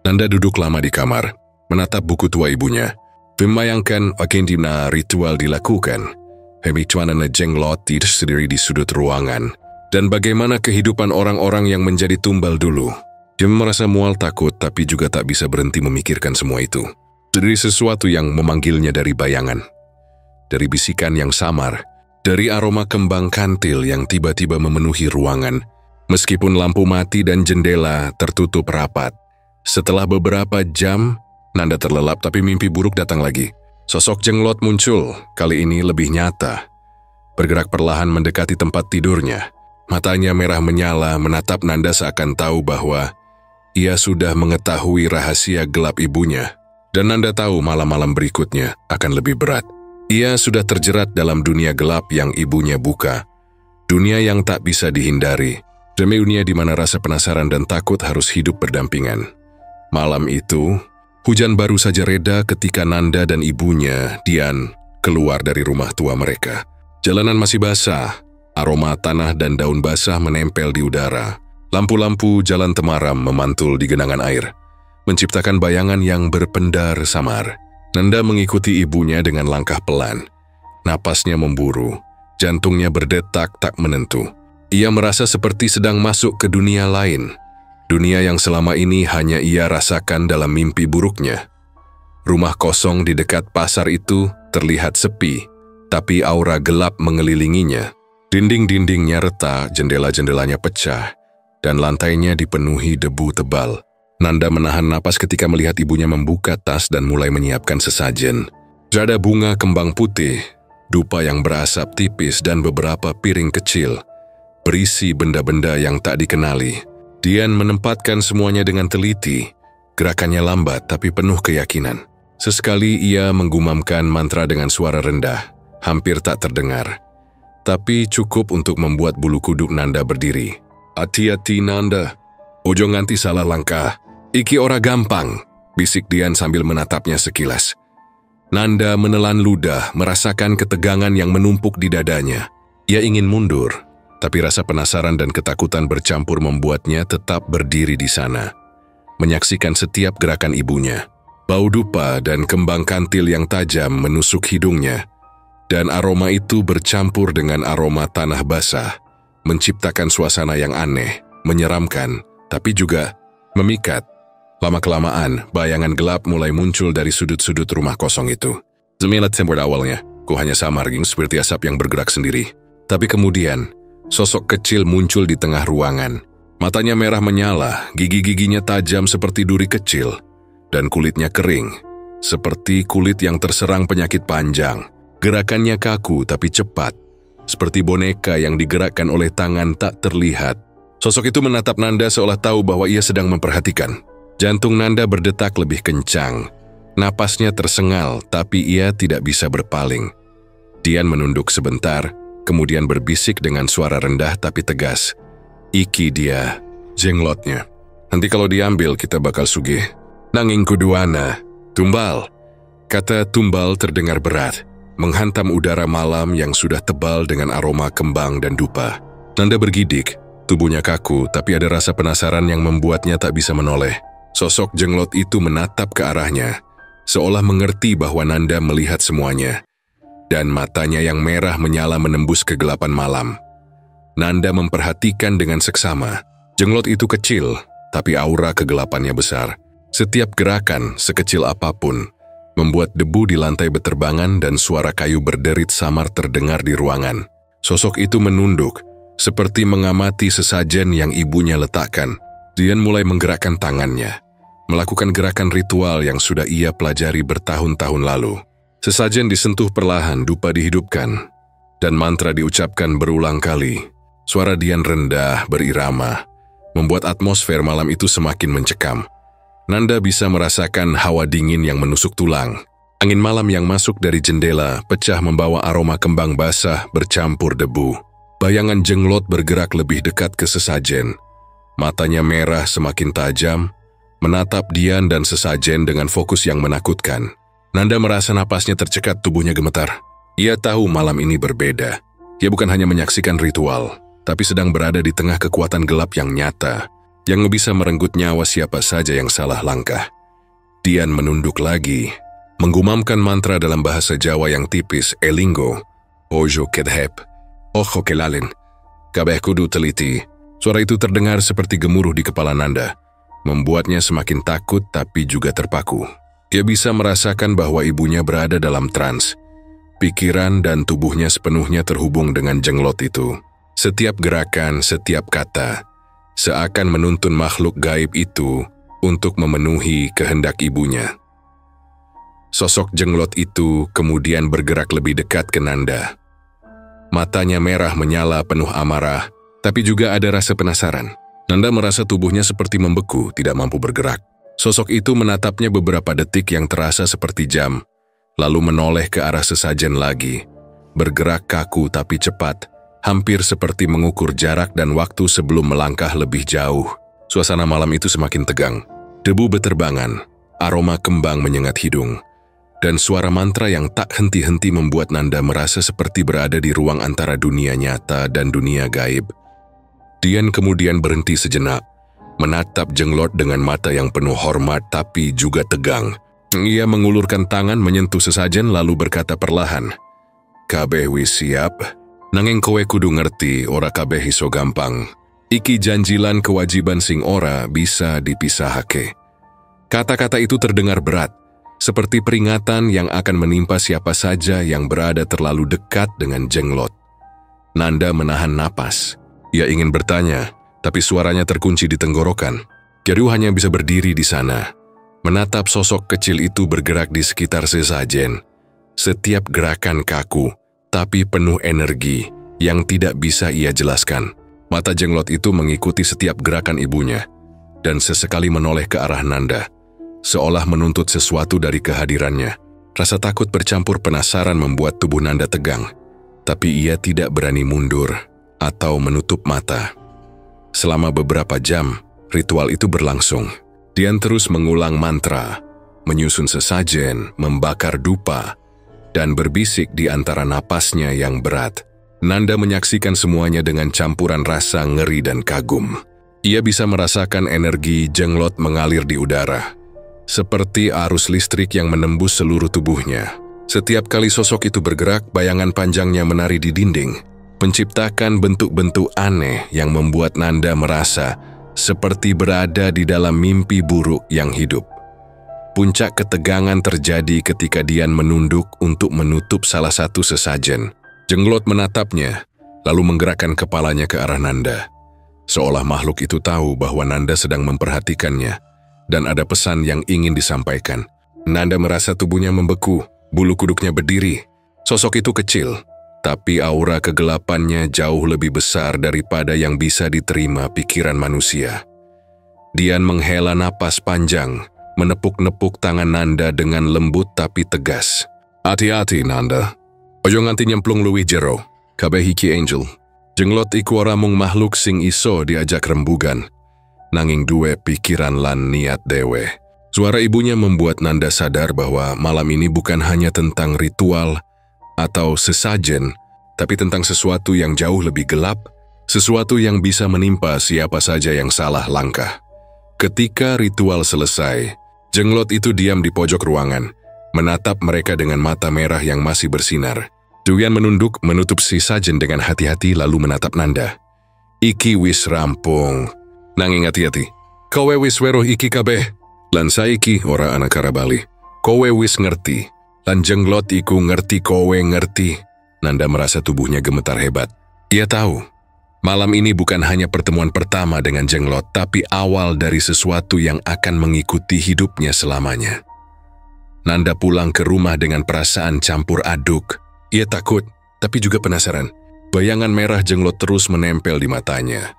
Nanda duduk lama di kamar, menatap buku tua ibunya, membayangkan bagaimana ritual dilakukan, bagaimana jenglot tidur sendiri di sudut ruangan, dan bagaimana kehidupan orang-orang yang menjadi tumbal dulu. Dia merasa mual takut tapi juga tak bisa berhenti memikirkan semua itu. Dari sesuatu yang memanggilnya dari bayangan. Dari bisikan yang samar. Dari aroma kembang kantil yang tiba-tiba memenuhi ruangan. Meskipun lampu mati dan jendela tertutup rapat. Setelah beberapa jam, Nanda terlelap tapi mimpi buruk datang lagi. Sosok jenglot muncul, kali ini lebih nyata. Bergerak perlahan mendekati tempat tidurnya. Matanya merah menyala menatap Nanda seakan tahu bahwa ia sudah mengetahui rahasia gelap ibunya, dan Nanda tahu malam-malam berikutnya akan lebih berat. Ia sudah terjerat dalam dunia gelap yang ibunya buka, dunia yang tak bisa dihindari, demi dunia di mana rasa penasaran dan takut harus hidup berdampingan. Malam itu, hujan baru saja reda ketika Nanda dan ibunya, Dian, keluar dari rumah tua mereka. Jalanan masih basah, aroma tanah dan daun basah menempel di udara. Lampu-lampu jalan temaram memantul di genangan air, menciptakan bayangan yang berpendar samar. Nanda mengikuti ibunya dengan langkah pelan. Napasnya memburu, jantungnya berdetak tak menentu. Ia merasa seperti sedang masuk ke dunia lain. Dunia yang selama ini hanya ia rasakan dalam mimpi buruknya. Rumah kosong di dekat pasar itu terlihat sepi, tapi aura gelap mengelilinginya. Dinding-dindingnya retak, jendela-jendelanya pecah, dan lantainya dipenuhi debu tebal. Nanda menahan napas ketika melihat ibunya membuka tas dan mulai menyiapkan sesajen. Ada bunga kembang putih, dupa yang berasap tipis, dan beberapa piring kecil berisi benda-benda yang tak dikenali. Dian menempatkan semuanya dengan teliti. Gerakannya lambat tapi penuh keyakinan. Sesekali ia menggumamkan mantra dengan suara rendah, hampir tak terdengar. Tapi cukup untuk membuat bulu kuduk Nanda berdiri. "Hati-hati Nanda, ojo nganti salah langkah. Iki ora gampang," bisik Dian sambil menatapnya sekilas. Nanda menelan ludah, merasakan ketegangan yang menumpuk di dadanya. Ia ingin mundur, tapi rasa penasaran dan ketakutan bercampur membuatnya tetap berdiri di sana, menyaksikan setiap gerakan ibunya. Bau dupa dan kembang kantil yang tajam menusuk hidungnya, dan aroma itu bercampur dengan aroma tanah basah, menciptakan suasana yang aneh, menyeramkan, tapi juga memikat. Lama-kelamaan, bayangan gelap mulai muncul dari sudut-sudut rumah kosong itu. Semilat pada awalnya, ku hanya samar seperti asap yang bergerak sendiri. Tapi kemudian, sosok kecil muncul di tengah ruangan. Matanya merah menyala, gigi-giginya tajam seperti duri kecil, dan kulitnya kering, seperti kulit yang terserang penyakit panjang. Gerakannya kaku tapi cepat, seperti boneka yang digerakkan oleh tangan tak terlihat. Sosok itu menatap Nanda seolah tahu bahwa ia sedang memperhatikan. Jantung Nanda berdetak lebih kencang. Napasnya tersengal, tapi ia tidak bisa berpaling. Dian menunduk sebentar, kemudian berbisik dengan suara rendah tapi tegas. "Iki dia, jenglotnya. Nanti kalau diambil kita bakal sugih. Nanging kuduana, tumbal." Kata tumbal terdengar berat, menghantam udara malam yang sudah tebal dengan aroma kembang dan dupa. Nanda bergidik, tubuhnya kaku, tapi ada rasa penasaran yang membuatnya tak bisa menoleh. Sosok jenglot itu menatap ke arahnya, seolah mengerti bahwa Nanda melihat semuanya, dan matanya yang merah menyala menembus kegelapan malam. Nanda memperhatikan dengan seksama. Jenglot itu kecil, tapi aura kegelapannya besar. Setiap gerakan, sekecil apapun, membuat debu di lantai beterbangan dan suara kayu berderit samar terdengar di ruangan. Sosok itu menunduk, seperti mengamati sesajen yang ibunya letakkan. Dian mulai menggerakkan tangannya, melakukan gerakan ritual yang sudah ia pelajari bertahun-tahun lalu. Sesajen disentuh perlahan, dupa dihidupkan, dan mantra diucapkan berulang kali. Suara Dian rendah, berirama, membuat atmosfer malam itu semakin mencekam. Nanda bisa merasakan hawa dingin yang menusuk tulang. Angin malam yang masuk dari jendela pecah membawa aroma kembang basah bercampur debu. Bayangan jenglot bergerak lebih dekat ke sesajen. Matanya merah semakin tajam, menatap Dian dan sesajen dengan fokus yang menakutkan. Nanda merasa napasnya tercekat, tubuhnya gemetar. Ia tahu malam ini berbeda. Ia bukan hanya menyaksikan ritual, tapi sedang berada di tengah kekuatan gelap yang nyata, yang bisa merenggut nyawa siapa saja yang salah langkah. Dian menunduk lagi, menggumamkan mantra dalam bahasa Jawa yang tipis, Elingo, Ojo kedhep, Ojo kelalin, kabeh kudu teliti. Suara itu terdengar seperti gemuruh di kepala Nanda, membuatnya semakin takut tapi juga terpaku. Ia bisa merasakan bahwa ibunya berada dalam trans. Pikiran dan tubuhnya sepenuhnya terhubung dengan jenglot itu. Setiap gerakan, setiap kata, seakan menuntun makhluk gaib itu untuk memenuhi kehendak ibunya. Sosok jenglot itu kemudian bergerak lebih dekat ke Nanda. Matanya merah menyala penuh amarah, tapi juga ada rasa penasaran. Nanda merasa tubuhnya seperti membeku, tidak mampu bergerak. Sosok itu menatapnya beberapa detik yang terasa seperti jam, lalu menoleh ke arah sesajen lagi. Bergerak kaku tapi cepat, hampir seperti mengukur jarak dan waktu sebelum melangkah lebih jauh. Suasana malam itu semakin tegang. Debu beterbangan, aroma kembang menyengat hidung, dan suara mantra yang tak henti-henti membuat Nanda merasa seperti berada di ruang antara dunia nyata dan dunia gaib. Dian kemudian berhenti sejenak, menatap jenglot dengan mata yang penuh hormat tapi juga tegang. Ia mengulurkan tangan menyentuh sesajen lalu berkata perlahan, "Kabeh wis siap?" Nanging kowe kudu ngerti ora kabeh iso gampang. Iki janjilan kewajiban sing ora bisa dipisahake. Kata-kata itu terdengar berat, seperti peringatan yang akan menimpa siapa saja yang berada terlalu dekat dengan Jenglot. Nanda menahan napas. Ia ingin bertanya, tapi suaranya terkunci di tenggorokan. Keru hanya bisa berdiri di sana, menatap sosok kecil itu bergerak di sekitar sesajen. Setiap gerakan kaku, tapi penuh energi yang tidak bisa ia jelaskan. Mata Jenglot itu mengikuti setiap gerakan ibunya, dan sesekali menoleh ke arah Nanda, seolah menuntut sesuatu dari kehadirannya. Rasa takut bercampur penasaran membuat tubuh Nanda tegang, tapi ia tidak berani mundur atau menutup mata. Selama beberapa jam, ritual itu berlangsung. Dian terus mengulang mantra, menyusun sesajen, membakar dupa, dan berbisik di antara napasnya yang berat. Nanda menyaksikan semuanya dengan campuran rasa ngeri dan kagum. Ia bisa merasakan energi Jenglot mengalir di udara, seperti arus listrik yang menembus seluruh tubuhnya. Setiap kali sosok itu bergerak, bayangan panjangnya menari di dinding, menciptakan bentuk-bentuk aneh yang membuat Nanda merasa seperti berada di dalam mimpi buruk yang hidup. Puncak ketegangan terjadi ketika Dian menunduk untuk menutup salah satu sesajen. Jenglot menatapnya, lalu menggerakkan kepalanya ke arah Nanda, seolah makhluk itu tahu bahwa Nanda sedang memperhatikannya dan ada pesan yang ingin disampaikan. Nanda merasa tubuhnya membeku, bulu kuduknya berdiri. Sosok itu kecil, tapi aura kegelapannya jauh lebih besar daripada yang bisa diterima pikiran manusia. Dian menghela napas panjang, menepuk-nepuk tangan Nanda dengan lembut tapi tegas. Hati-hati, Nanda. Ojo nganti nyemplung luwih jero, kabeh iki angel. Jenglot iku ora mung makhluk sing iso diajak rembugan, nanging duwe pikiran lan niat dewe. Suara ibunya membuat Nanda sadar bahwa malam ini bukan hanya tentang ritual atau sesajen, tapi tentang sesuatu yang jauh lebih gelap, sesuatu yang bisa menimpa siapa saja yang salah langkah. Ketika ritual selesai, Jenglot itu diam di pojok ruangan, menatap mereka dengan mata merah yang masih bersinar. Dian menunduk menutup sesajen dengan hati-hati lalu menatap Nanda. Iki wis rampung. Nanging hati-hati. Kowe wis weruh iki kabeh. Lan saiki ora ana karabali. Kowe wis ngerti. Lan Jenglot iku ngerti kowe ngerti. Nanda merasa tubuhnya gemetar hebat. Ia tahu, malam ini bukan hanya pertemuan pertama dengan Jenglot, tapi awal dari sesuatu yang akan mengikuti hidupnya selamanya. Nanda pulang ke rumah dengan perasaan campur aduk. Ia takut, tapi juga penasaran. Bayangan merah Jenglot terus menempel di matanya.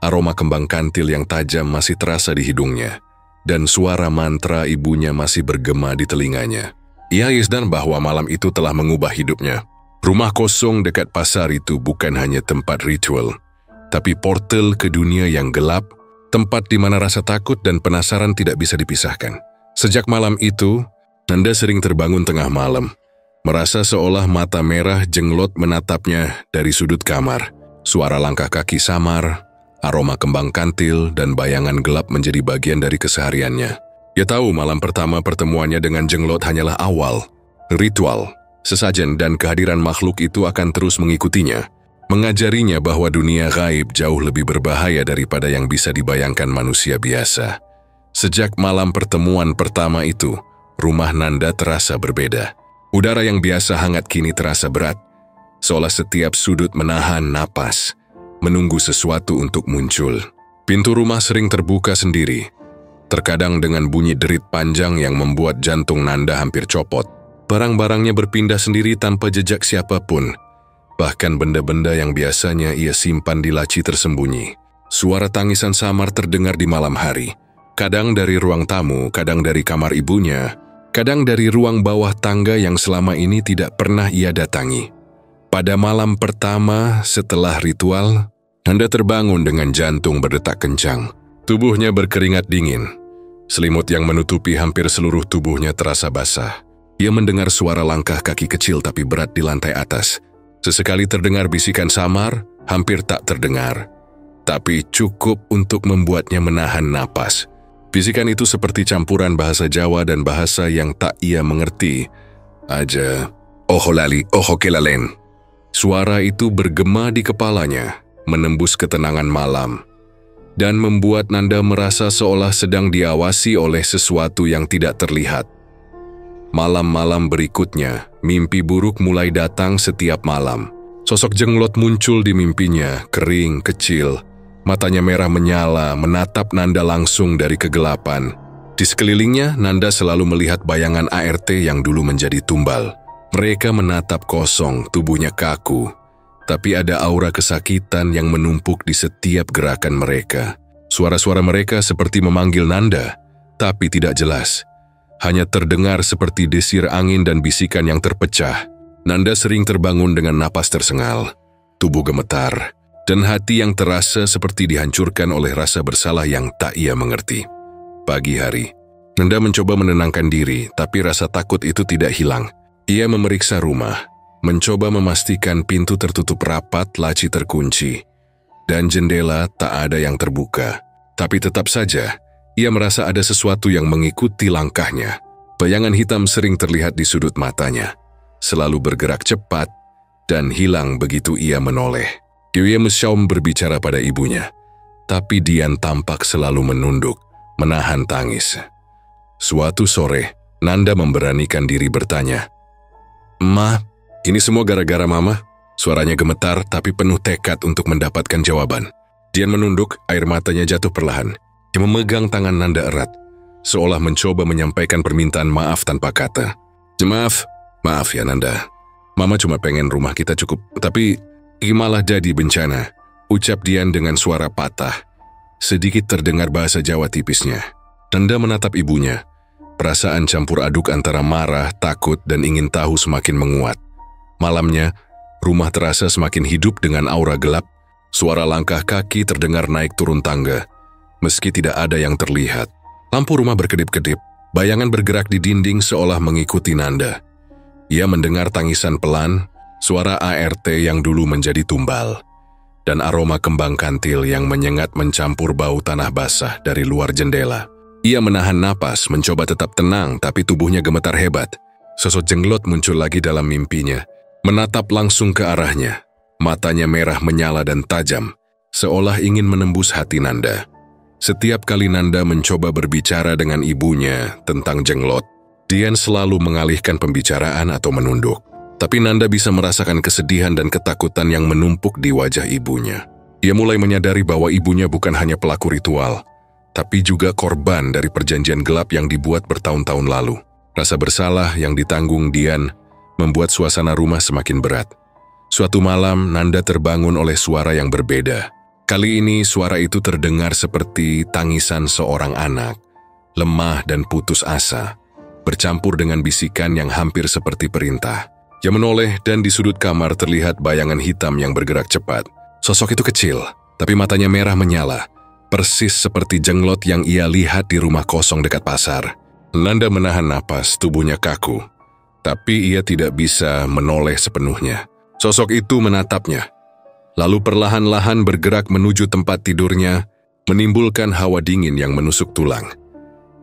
Aroma kembang kantil yang tajam masih terasa di hidungnya, dan suara mantra ibunya masih bergema di telinganya. Ia yakin bahwa malam itu telah mengubah hidupnya. Rumah kosong dekat pasar itu bukan hanya tempat ritual, tapi portal ke dunia yang gelap, tempat di mana rasa takut dan penasaran tidak bisa dipisahkan. Sejak malam itu, Nanda sering terbangun tengah malam, merasa seolah mata merah Jenglot menatapnya dari sudut kamar. Suara langkah kaki samar, aroma kembang kantil, dan bayangan gelap menjadi bagian dari kesehariannya. Ia tahu malam pertama pertemuannya dengan Jenglot hanyalah awal. Ritual, sesajen, dan kehadiran makhluk itu akan terus mengikutinya, mengajarinya bahwa dunia gaib jauh lebih berbahaya daripada yang bisa dibayangkan manusia biasa. Sejak malam pertemuan pertama itu, rumah Nanda terasa berbeda. Udara yang biasa hangat kini terasa berat, seolah setiap sudut menahan napas, menunggu sesuatu untuk muncul. Pintu rumah sering terbuka sendiri, terkadang dengan bunyi derit panjang yang membuat jantung Nanda hampir copot. Barang-barangnya berpindah sendiri tanpa jejak siapapun, bahkan benda-benda yang biasanya ia simpan di laci tersembunyi. Suara tangisan samar terdengar di malam hari, kadang dari ruang tamu, kadang dari kamar ibunya, kadang dari ruang bawah tangga yang selama ini tidak pernah ia datangi. Pada malam pertama setelah ritual, Nanda terbangun dengan jantung berdetak kencang. Tubuhnya berkeringat dingin. Selimut yang menutupi hampir seluruh tubuhnya terasa basah. Ia mendengar suara langkah kaki kecil tapi berat di lantai atas. Sesekali terdengar bisikan samar, hampir tak terdengar, tapi cukup untuk membuatnya menahan napas. Bisikan itu seperti campuran bahasa Jawa dan bahasa yang tak ia mengerti. Aja, oho lali, oho kelalen. Suara itu bergema di kepalanya, menembus ketenangan malam, dan membuat Nanda merasa seolah sedang diawasi oleh sesuatu yang tidak terlihat. Malam-malam berikutnya, mimpi buruk mulai datang setiap malam. Sosok jenglot muncul di mimpinya, kering, kecil. Matanya merah menyala, menatap Nanda langsung dari kegelapan. Di sekelilingnya, Nanda selalu melihat bayangan ART yang dulu menjadi tumbal. Mereka menatap kosong, tubuhnya kaku. Tapi ada aura kesakitan yang menumpuk di setiap gerakan mereka. Suara-suara mereka seperti memanggil Nanda, tapi tidak jelas. Hanya terdengar seperti desir angin dan bisikan yang terpecah. Nanda sering terbangun dengan napas tersengal, tubuh gemetar, dan hati yang terasa seperti dihancurkan oleh rasa bersalah yang tak ia mengerti. Pagi hari, Nanda mencoba menenangkan diri, tapi rasa takut itu tidak hilang. Ia memeriksa rumah, mencoba memastikan pintu tertutup rapat, laci terkunci, dan jendela tak ada yang terbuka. Tapi tetap saja, ia merasa ada sesuatu yang mengikuti langkahnya. Bayangan hitam sering terlihat di sudut matanya, selalu bergerak cepat dan hilang begitu ia menoleh. Yue Mesyaum berbicara pada ibunya, tapi Dian tampak selalu menunduk, menahan tangis. Suatu sore, Nanda memberanikan diri bertanya, "Ma, ini semua gara-gara Mama?" Suaranya gemetar tapi penuh tekad untuk mendapatkan jawaban. Dian menunduk, air matanya jatuh perlahan. Dia memegang tangan Nanda erat, seolah mencoba menyampaikan permintaan maaf tanpa kata. Maaf ya Nanda, Mama cuma pengen rumah kita cukup, tapi malah jadi bencana," ucap Dian dengan suara patah. Sedikit terdengar bahasa Jawa tipisnya. Nanda menatap ibunya. Perasaan campur aduk antara marah, takut, dan ingin tahu semakin menguat. Malamnya, rumah terasa semakin hidup dengan aura gelap. Suara langkah kaki terdengar naik turun tangga, meski tidak ada yang terlihat. Lampu rumah berkedip-kedip, bayangan bergerak di dinding seolah mengikuti Nanda. Ia mendengar tangisan pelan, suara ART yang dulu menjadi tumbal, dan aroma kembang kantil yang menyengat mencampur bau tanah basah dari luar jendela. Ia menahan napas, mencoba tetap tenang, tapi tubuhnya gemetar hebat. Sosok jenglot muncul lagi dalam mimpinya, menatap langsung ke arahnya. Matanya merah menyala dan tajam, seolah ingin menembus hati Nanda. Setiap kali Nanda mencoba berbicara dengan ibunya tentang jenglot, Dian selalu mengalihkan pembicaraan atau menunduk. Tapi Nanda bisa merasakan kesedihan dan ketakutan yang menumpuk di wajah ibunya. Ia mulai menyadari bahwa ibunya bukan hanya pelaku ritual, tapi juga korban dari perjanjian gelap yang dibuat bertahun-tahun lalu. Rasa bersalah yang ditanggung Dian membuat suasana rumah semakin berat. Suatu malam, Nanda terbangun oleh suara yang berbeda. Kali ini suara itu terdengar seperti tangisan seorang anak, lemah dan putus asa, bercampur dengan bisikan yang hampir seperti perintah. Ia menoleh dan di sudut kamar terlihat bayangan hitam yang bergerak cepat. Sosok itu kecil, tapi matanya merah menyala, persis seperti jenglot yang ia lihat di rumah kosong dekat pasar. Nanda menahan napas, tubuhnya kaku, tapi ia tidak bisa menoleh sepenuhnya. Sosok itu menatapnya, lalu perlahan-lahan bergerak menuju tempat tidurnya, menimbulkan hawa dingin yang menusuk tulang.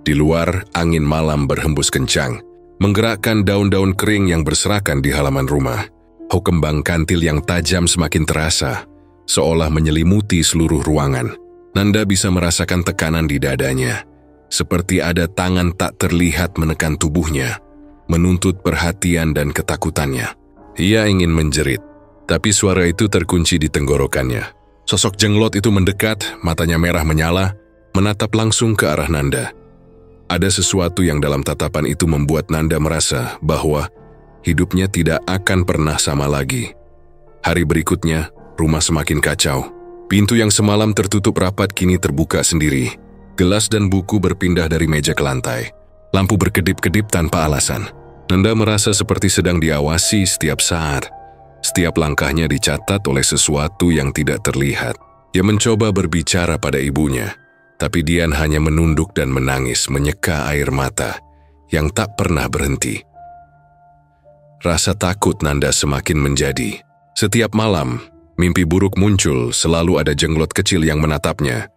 Di luar, angin malam berhembus kencang, menggerakkan daun-daun kering yang berserakan di halaman rumah. Bau kembang kantil yang tajam semakin terasa, seolah menyelimuti seluruh ruangan. Nanda bisa merasakan tekanan di dadanya, seperti ada tangan tak terlihat menekan tubuhnya, menuntut perhatian dan ketakutannya. Ia ingin menjerit, tapi suara itu terkunci di tenggorokannya. Sosok jenglot itu mendekat, matanya merah menyala, menatap langsung ke arah Nanda. Ada sesuatu yang dalam tatapan itu membuat Nanda merasa bahwa hidupnya tidak akan pernah sama lagi. Hari berikutnya, rumah semakin kacau. Pintu yang semalam tertutup rapat kini terbuka sendiri. Gelas dan buku berpindah dari meja ke lantai. Lampu berkedip-kedip tanpa alasan. Nanda merasa seperti sedang diawasi setiap saat. Setiap langkahnya dicatat oleh sesuatu yang tidak terlihat. Ia mencoba berbicara pada ibunya, tapi Dian hanya menunduk dan menangis menyeka air mata yang tak pernah berhenti. Rasa takut Nanda semakin menjadi. Setiap malam, mimpi buruk muncul, selalu ada jenglot kecil yang menatapnya.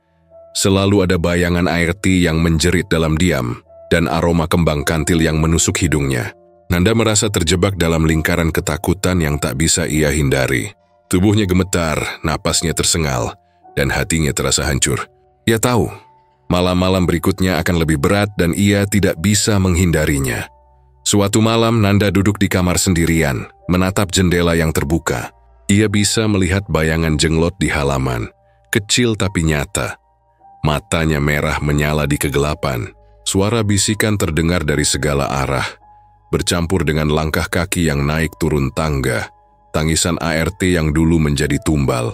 Selalu ada bayangan ART yang menjerit dalam diam, dan aroma kembang kantil yang menusuk hidungnya. Nanda merasa terjebak dalam lingkaran ketakutan yang tak bisa ia hindari. Tubuhnya gemetar, napasnya tersengal, dan hatinya terasa hancur. Ia tahu, malam-malam berikutnya akan lebih berat dan ia tidak bisa menghindarinya. Suatu malam Nanda duduk di kamar sendirian, menatap jendela yang terbuka. Ia bisa melihat bayangan jenglot di halaman, kecil tapi nyata. Matanya merah menyala di kegelapan. Suara bisikan terdengar dari segala arah, bercampur dengan langkah kaki yang naik turun tangga, tangisan ART yang dulu menjadi tumbal,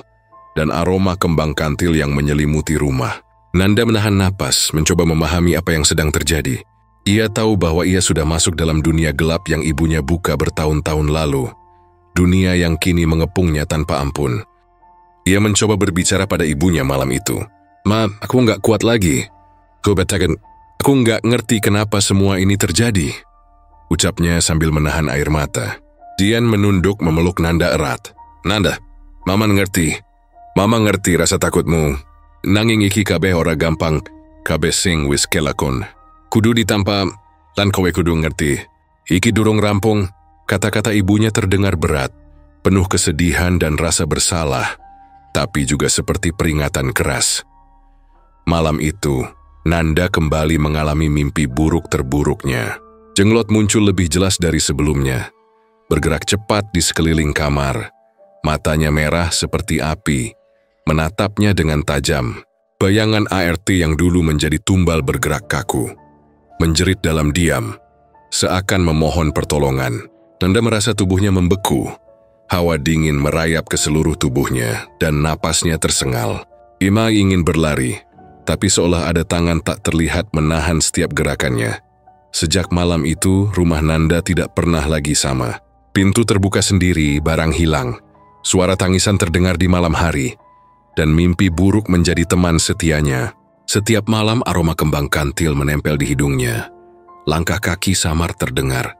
dan aroma kembang kantil yang menyelimuti rumah. Nanda menahan napas, mencoba memahami apa yang sedang terjadi. Ia tahu bahwa ia sudah masuk dalam dunia gelap yang ibunya buka bertahun-tahun lalu. Dunia yang kini mengepungnya tanpa ampun. Ia mencoba berbicara pada ibunya malam itu. "Ma, aku nggak kuat lagi. Aku nggak ngerti kenapa semua ini terjadi," ucapnya sambil menahan air mata. Dian menunduk memeluk Nanda erat. "Nanda, Mama ngerti. Mama ngerti rasa takutmu. Nanging iki kabeh ora gampang. Kabeh sing wis kelakon. Kudu ditampa, lan kowe kudu ngerti. Iki durung rampung." Kata-kata ibunya terdengar berat, penuh kesedihan dan rasa bersalah, tapi juga seperti peringatan keras. Malam itu, Nanda kembali mengalami mimpi buruk terburuknya. Jenglot muncul lebih jelas dari sebelumnya. Bergerak cepat di sekeliling kamar. Matanya merah seperti api, menatapnya dengan tajam. Bayangan ART yang dulu menjadi tumbal bergerak kaku. Menjerit dalam diam, seakan memohon pertolongan. Nanda merasa tubuhnya membeku. Hawa dingin merayap ke seluruh tubuhnya dan napasnya tersengal. Ima ingin berlari, tapi seolah ada tangan tak terlihat menahan setiap gerakannya. Sejak malam itu, rumah Nanda tidak pernah lagi sama. Pintu terbuka sendiri, barang hilang. Suara tangisan terdengar di malam hari, dan mimpi buruk menjadi teman setianya. Setiap malam aroma kembang kantil menempel di hidungnya. Langkah kaki samar terdengar,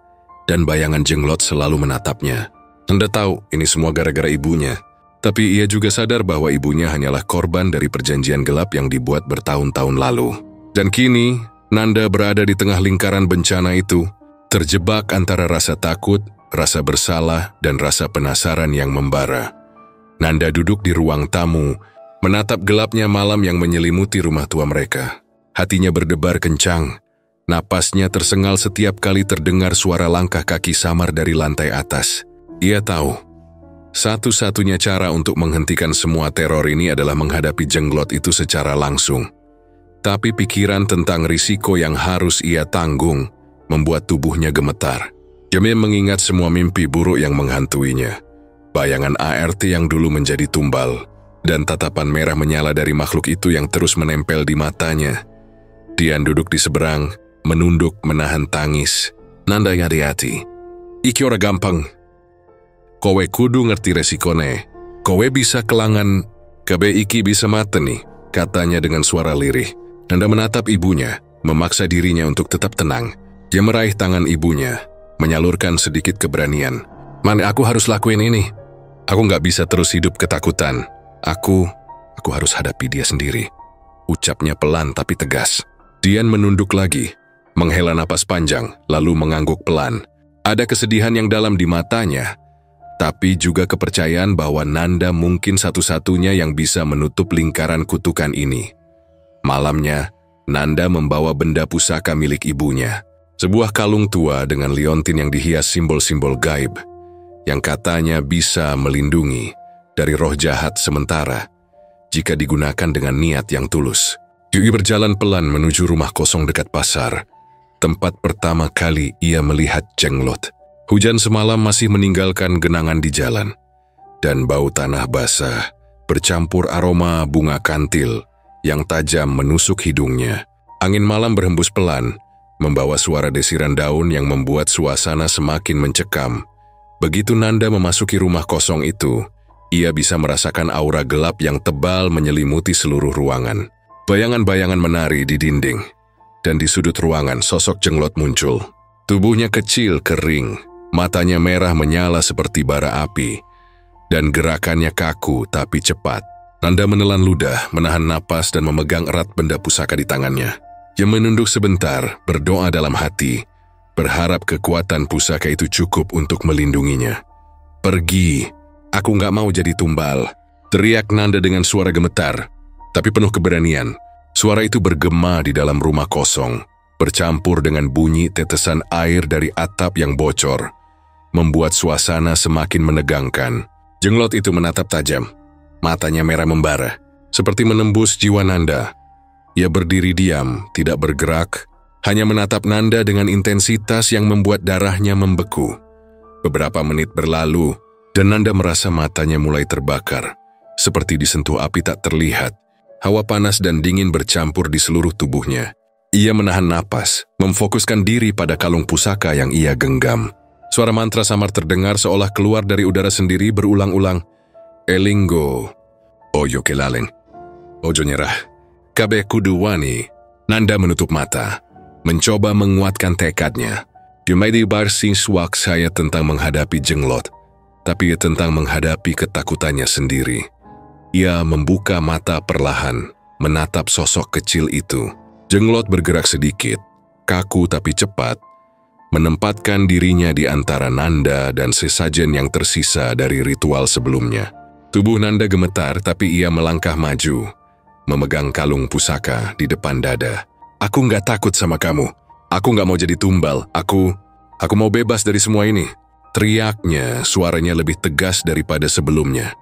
dan bayangan jenglot selalu menatapnya. Nanda tahu ini semua gara-gara ibunya. Tapi ia juga sadar bahwa ibunya hanyalah korban dari perjanjian gelap yang dibuat bertahun-tahun lalu. Dan kini, Nanda berada di tengah lingkaran bencana itu, terjebak antara rasa takut, rasa bersalah, dan rasa penasaran yang membara. Nanda duduk di ruang tamu, menatap gelapnya malam yang menyelimuti rumah tua mereka. Hatinya berdebar kencang, napasnya tersengal setiap kali terdengar suara langkah kaki samar dari lantai atas. Ia tahu, satu-satunya cara untuk menghentikan semua teror ini adalah menghadapi jenglot itu secara langsung. Tapi pikiran tentang risiko yang harus ia tanggung membuat tubuhnya gemetar. Demi mengingat semua mimpi buruk yang menghantuinya. Bayangan ART yang dulu menjadi tumbal, dan tatapan merah menyala dari makhluk itu yang terus menempel di matanya. Dian duduk di seberang, menunduk menahan tangis. "Nanda hati-hati. Iki ora gampang. Kowe kudu ngerti resikone. Kowe bisa kelangan, kabe iki bisa mateni," katanya dengan suara lirih. Nanda menatap ibunya, memaksa dirinya untuk tetap tenang. Dia meraih tangan ibunya, menyalurkan sedikit keberanian. "Man, aku harus lakuin ini. Aku nggak bisa terus hidup ketakutan. Aku harus hadapi dia sendiri," ucapnya pelan tapi tegas. Dian menunduk lagi, menghela napas panjang, lalu mengangguk pelan. Ada kesedihan yang dalam di matanya, tapi juga kepercayaan bahwa Nanda mungkin satu-satunya yang bisa menutup lingkaran kutukan ini. Malamnya, Nanda membawa benda pusaka milik ibunya. Sebuah kalung tua dengan liontin yang dihias simbol-simbol gaib, yang katanya bisa melindungi dari roh jahat sementara jika digunakan dengan niat yang tulus. Yui berjalan pelan menuju rumah kosong dekat pasar, tempat pertama kali ia melihat jenglot. Hujan semalam masih meninggalkan genangan di jalan, dan bau tanah basah bercampur aroma bunga kantil yang tajam menusuk hidungnya. Angin malam berhembus pelan, membawa suara desiran daun yang membuat suasana semakin mencekam. Begitu Nanda memasuki rumah kosong itu, ia bisa merasakan aura gelap yang tebal menyelimuti seluruh ruangan. Bayangan-bayangan menari di dinding, dan di sudut ruangan sosok jenglot muncul. Tubuhnya kecil, kering, matanya merah menyala seperti bara api, dan gerakannya kaku tapi cepat. Nanda menelan ludah, menahan napas dan memegang erat benda pusaka di tangannya. Dia menunduk sebentar, berdoa dalam hati, berharap kekuatan pusaka itu cukup untuk melindunginya. "Pergi, aku nggak mau jadi tumbal," teriak Nanda dengan suara gemetar, tapi penuh keberanian. Suara itu bergema di dalam rumah kosong, bercampur dengan bunyi tetesan air dari atap yang bocor, membuat suasana semakin menegangkan. Jenglot itu menatap tajam, matanya merah membara, seperti menembus jiwa Nanda. Ia berdiri diam, tidak bergerak, hanya menatap Nanda dengan intensitas yang membuat darahnya membeku. Beberapa menit berlalu, dan Nanda merasa matanya mulai terbakar, seperti disentuh api tak terlihat. Hawa panas dan dingin bercampur di seluruh tubuhnya. Ia menahan napas, memfokuskan diri pada kalung pusaka yang ia genggam. Suara mantra samar terdengar seolah keluar dari udara sendiri berulang-ulang. "Elingo, ojo kelalen, ojo nyerah, kabe kudu wani." Nanda menutup mata, mencoba menguatkan tekadnya. Jumaidi barsing swak saya tentang menghadapi Jenglot, tapi tentang menghadapi ketakutannya sendiri. Ia membuka mata perlahan, menatap sosok kecil itu. Jenglot bergerak sedikit, kaku tapi cepat, menempatkan dirinya di antara Nanda dan sesajen yang tersisa dari ritual sebelumnya. Tubuh Nanda gemetar, tapi ia melangkah maju, memegang kalung pusaka di depan dada. "Aku nggak takut sama kamu. Aku nggak mau jadi tumbal. Aku mau bebas dari semua ini." Teriaknya, suaranya lebih tegas daripada sebelumnya.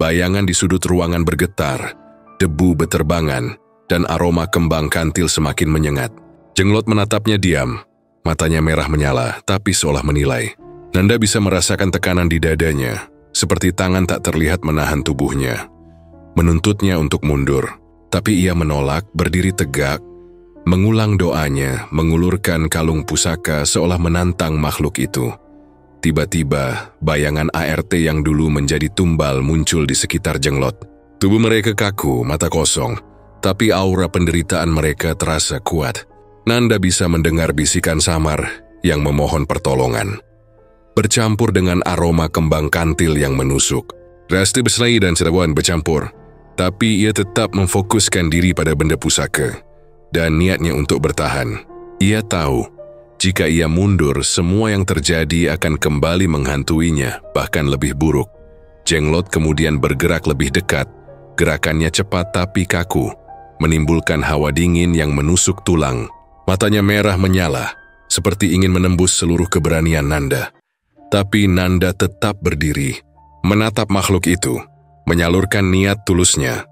Bayangan di sudut ruangan bergetar, debu beterbangan, dan aroma kembang kantil semakin menyengat. Jenglot menatapnya diam, matanya merah menyala, tapi seolah menilai. Nanda bisa merasakan tekanan di dadanya, seperti tangan tak terlihat menahan tubuhnya. Menuntutnya untuk mundur, tapi ia menolak, berdiri tegak, mengulang doanya, mengulurkan kalung pusaka seolah menantang makhluk itu. Tiba-tiba, bayangan ART yang dulu menjadi tumbal muncul di sekitar Jenglot. Tubuh mereka kaku, mata kosong, tapi aura penderitaan mereka terasa kuat. Nanda bisa mendengar bisikan samar yang memohon pertolongan, bercampur dengan aroma kembang kantil yang menusuk. Rasti berselai dan serabuan bercampur, tapi ia tetap memfokuskan diri pada benda pusaka dan niatnya untuk bertahan. Ia tahu, jika ia mundur, semua yang terjadi akan kembali menghantuinya, bahkan lebih buruk. Jenglot kemudian bergerak lebih dekat, gerakannya cepat tapi kaku, menimbulkan hawa dingin yang menusuk tulang. Matanya merah menyala, seperti ingin menembus seluruh keberanian Nanda. Tapi Nanda tetap berdiri, menatap makhluk itu, menyalurkan niat tulusnya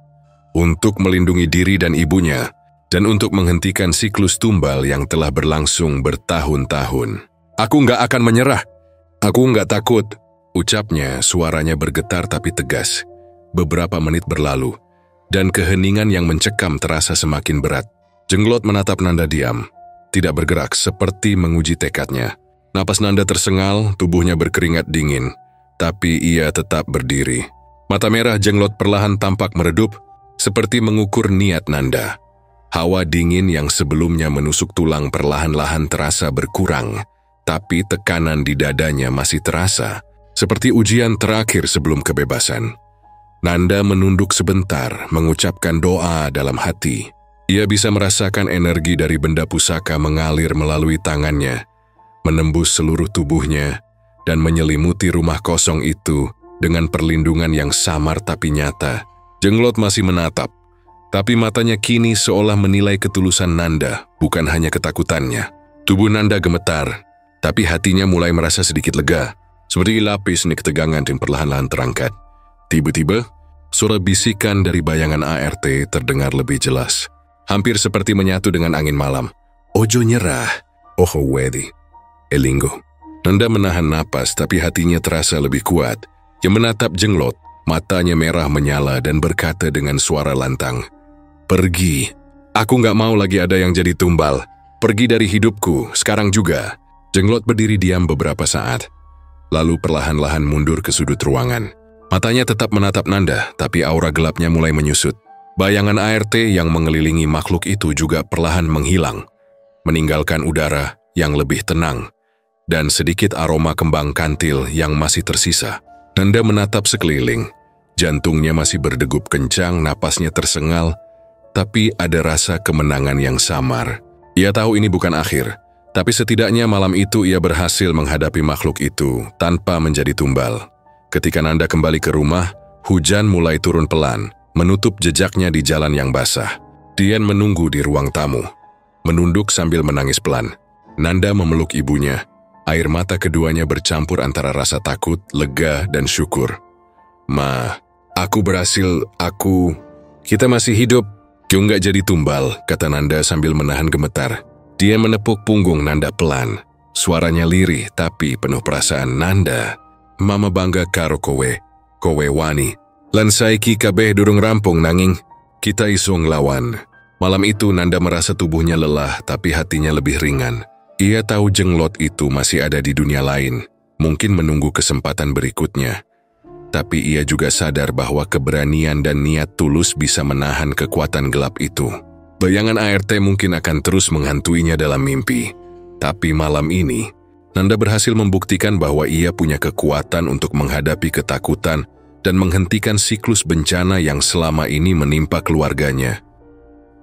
untuk melindungi diri dan ibunya, dan untuk menghentikan siklus tumbal yang telah berlangsung bertahun-tahun. "Aku nggak akan menyerah. Aku nggak takut," ucapnya, suaranya bergetar tapi tegas. Beberapa menit berlalu, dan keheningan yang mencekam terasa semakin berat. Jenglot menatap Nanda diam, tidak bergerak seperti menguji tekadnya. Napas Nanda tersengal, tubuhnya berkeringat dingin, tapi ia tetap berdiri. Mata merah Jenglot perlahan tampak meredup, seperti mengukur niat Nanda. Hawa dingin yang sebelumnya menusuk tulang perlahan-lahan terasa berkurang, tapi tekanan di dadanya masih terasa, seperti ujian terakhir sebelum kebebasan. Nanda menunduk sebentar, mengucapkan doa dalam hati. Ia bisa merasakan energi dari benda pusaka mengalir melalui tangannya, menembus seluruh tubuhnya, dan menyelimuti rumah kosong itu dengan perlindungan yang samar tapi nyata. Jenglot masih menatap, tapi matanya kini seolah menilai ketulusan Nanda, bukan hanya ketakutannya. Tubuh Nanda gemetar, tapi hatinya mulai merasa sedikit lega, seperti lapis nih ketegangan yang perlahan-lahan terangkat. Tiba-tiba, suara bisikan dari bayangan ART terdengar lebih jelas, hampir seperti menyatu dengan angin malam. "Ojo nyerah, oho wedi, Elingo." Nanda menahan napas, tapi hatinya terasa lebih kuat. Ia menatap Jenglot, matanya merah menyala dan berkata dengan suara lantang, "Pergi. Aku nggak mau lagi ada yang jadi tumbal. Pergi dari hidupku, sekarang juga." Jenglot berdiri diam beberapa saat, lalu perlahan-lahan mundur ke sudut ruangan. Matanya tetap menatap Nanda, tapi aura gelapnya mulai menyusut. Bayangan ART yang mengelilingi makhluk itu juga perlahan menghilang, meninggalkan udara yang lebih tenang, dan sedikit aroma kembang kantil yang masih tersisa. Nanda menatap sekeliling, jantungnya masih berdegup kencang, napasnya tersengal, tapi ada rasa kemenangan yang samar. Ia tahu ini bukan akhir, Tapi setidaknya malam itu ia berhasil menghadapi makhluk itu tanpa menjadi tumbal. Ketika Nanda kembali ke rumah, hujan mulai turun pelan, menutup jejaknya di jalan yang basah. Dian menunggu di ruang tamu, menunduk sambil menangis pelan. Nanda memeluk ibunya. Air mata keduanya bercampur antara rasa takut, lega, dan syukur. "Ma, aku berhasil, kita masih hidup. Kyo nggak jadi tumbal," kata Nanda sambil menahan gemetar. Dia menepuk punggung Nanda pelan. Suaranya lirih tapi penuh perasaan. "Nanda, Mama bangga karo kowe wani. Lan saiki kabeh durung rampung nanging kita iso nglawan." Malam itu Nanda merasa tubuhnya lelah tapi hatinya lebih ringan. Ia tahu jenglot itu masih ada di dunia lain, mungkin menunggu kesempatan berikutnya. Tapi ia juga sadar bahwa keberanian dan niat tulus bisa menahan kekuatan gelap itu. Bayangan ART mungkin akan terus menghantuinya dalam mimpi. Tapi malam ini, Nanda berhasil membuktikan bahwa ia punya kekuatan untuk menghadapi ketakutan dan menghentikan siklus bencana yang selama ini menimpa keluarganya.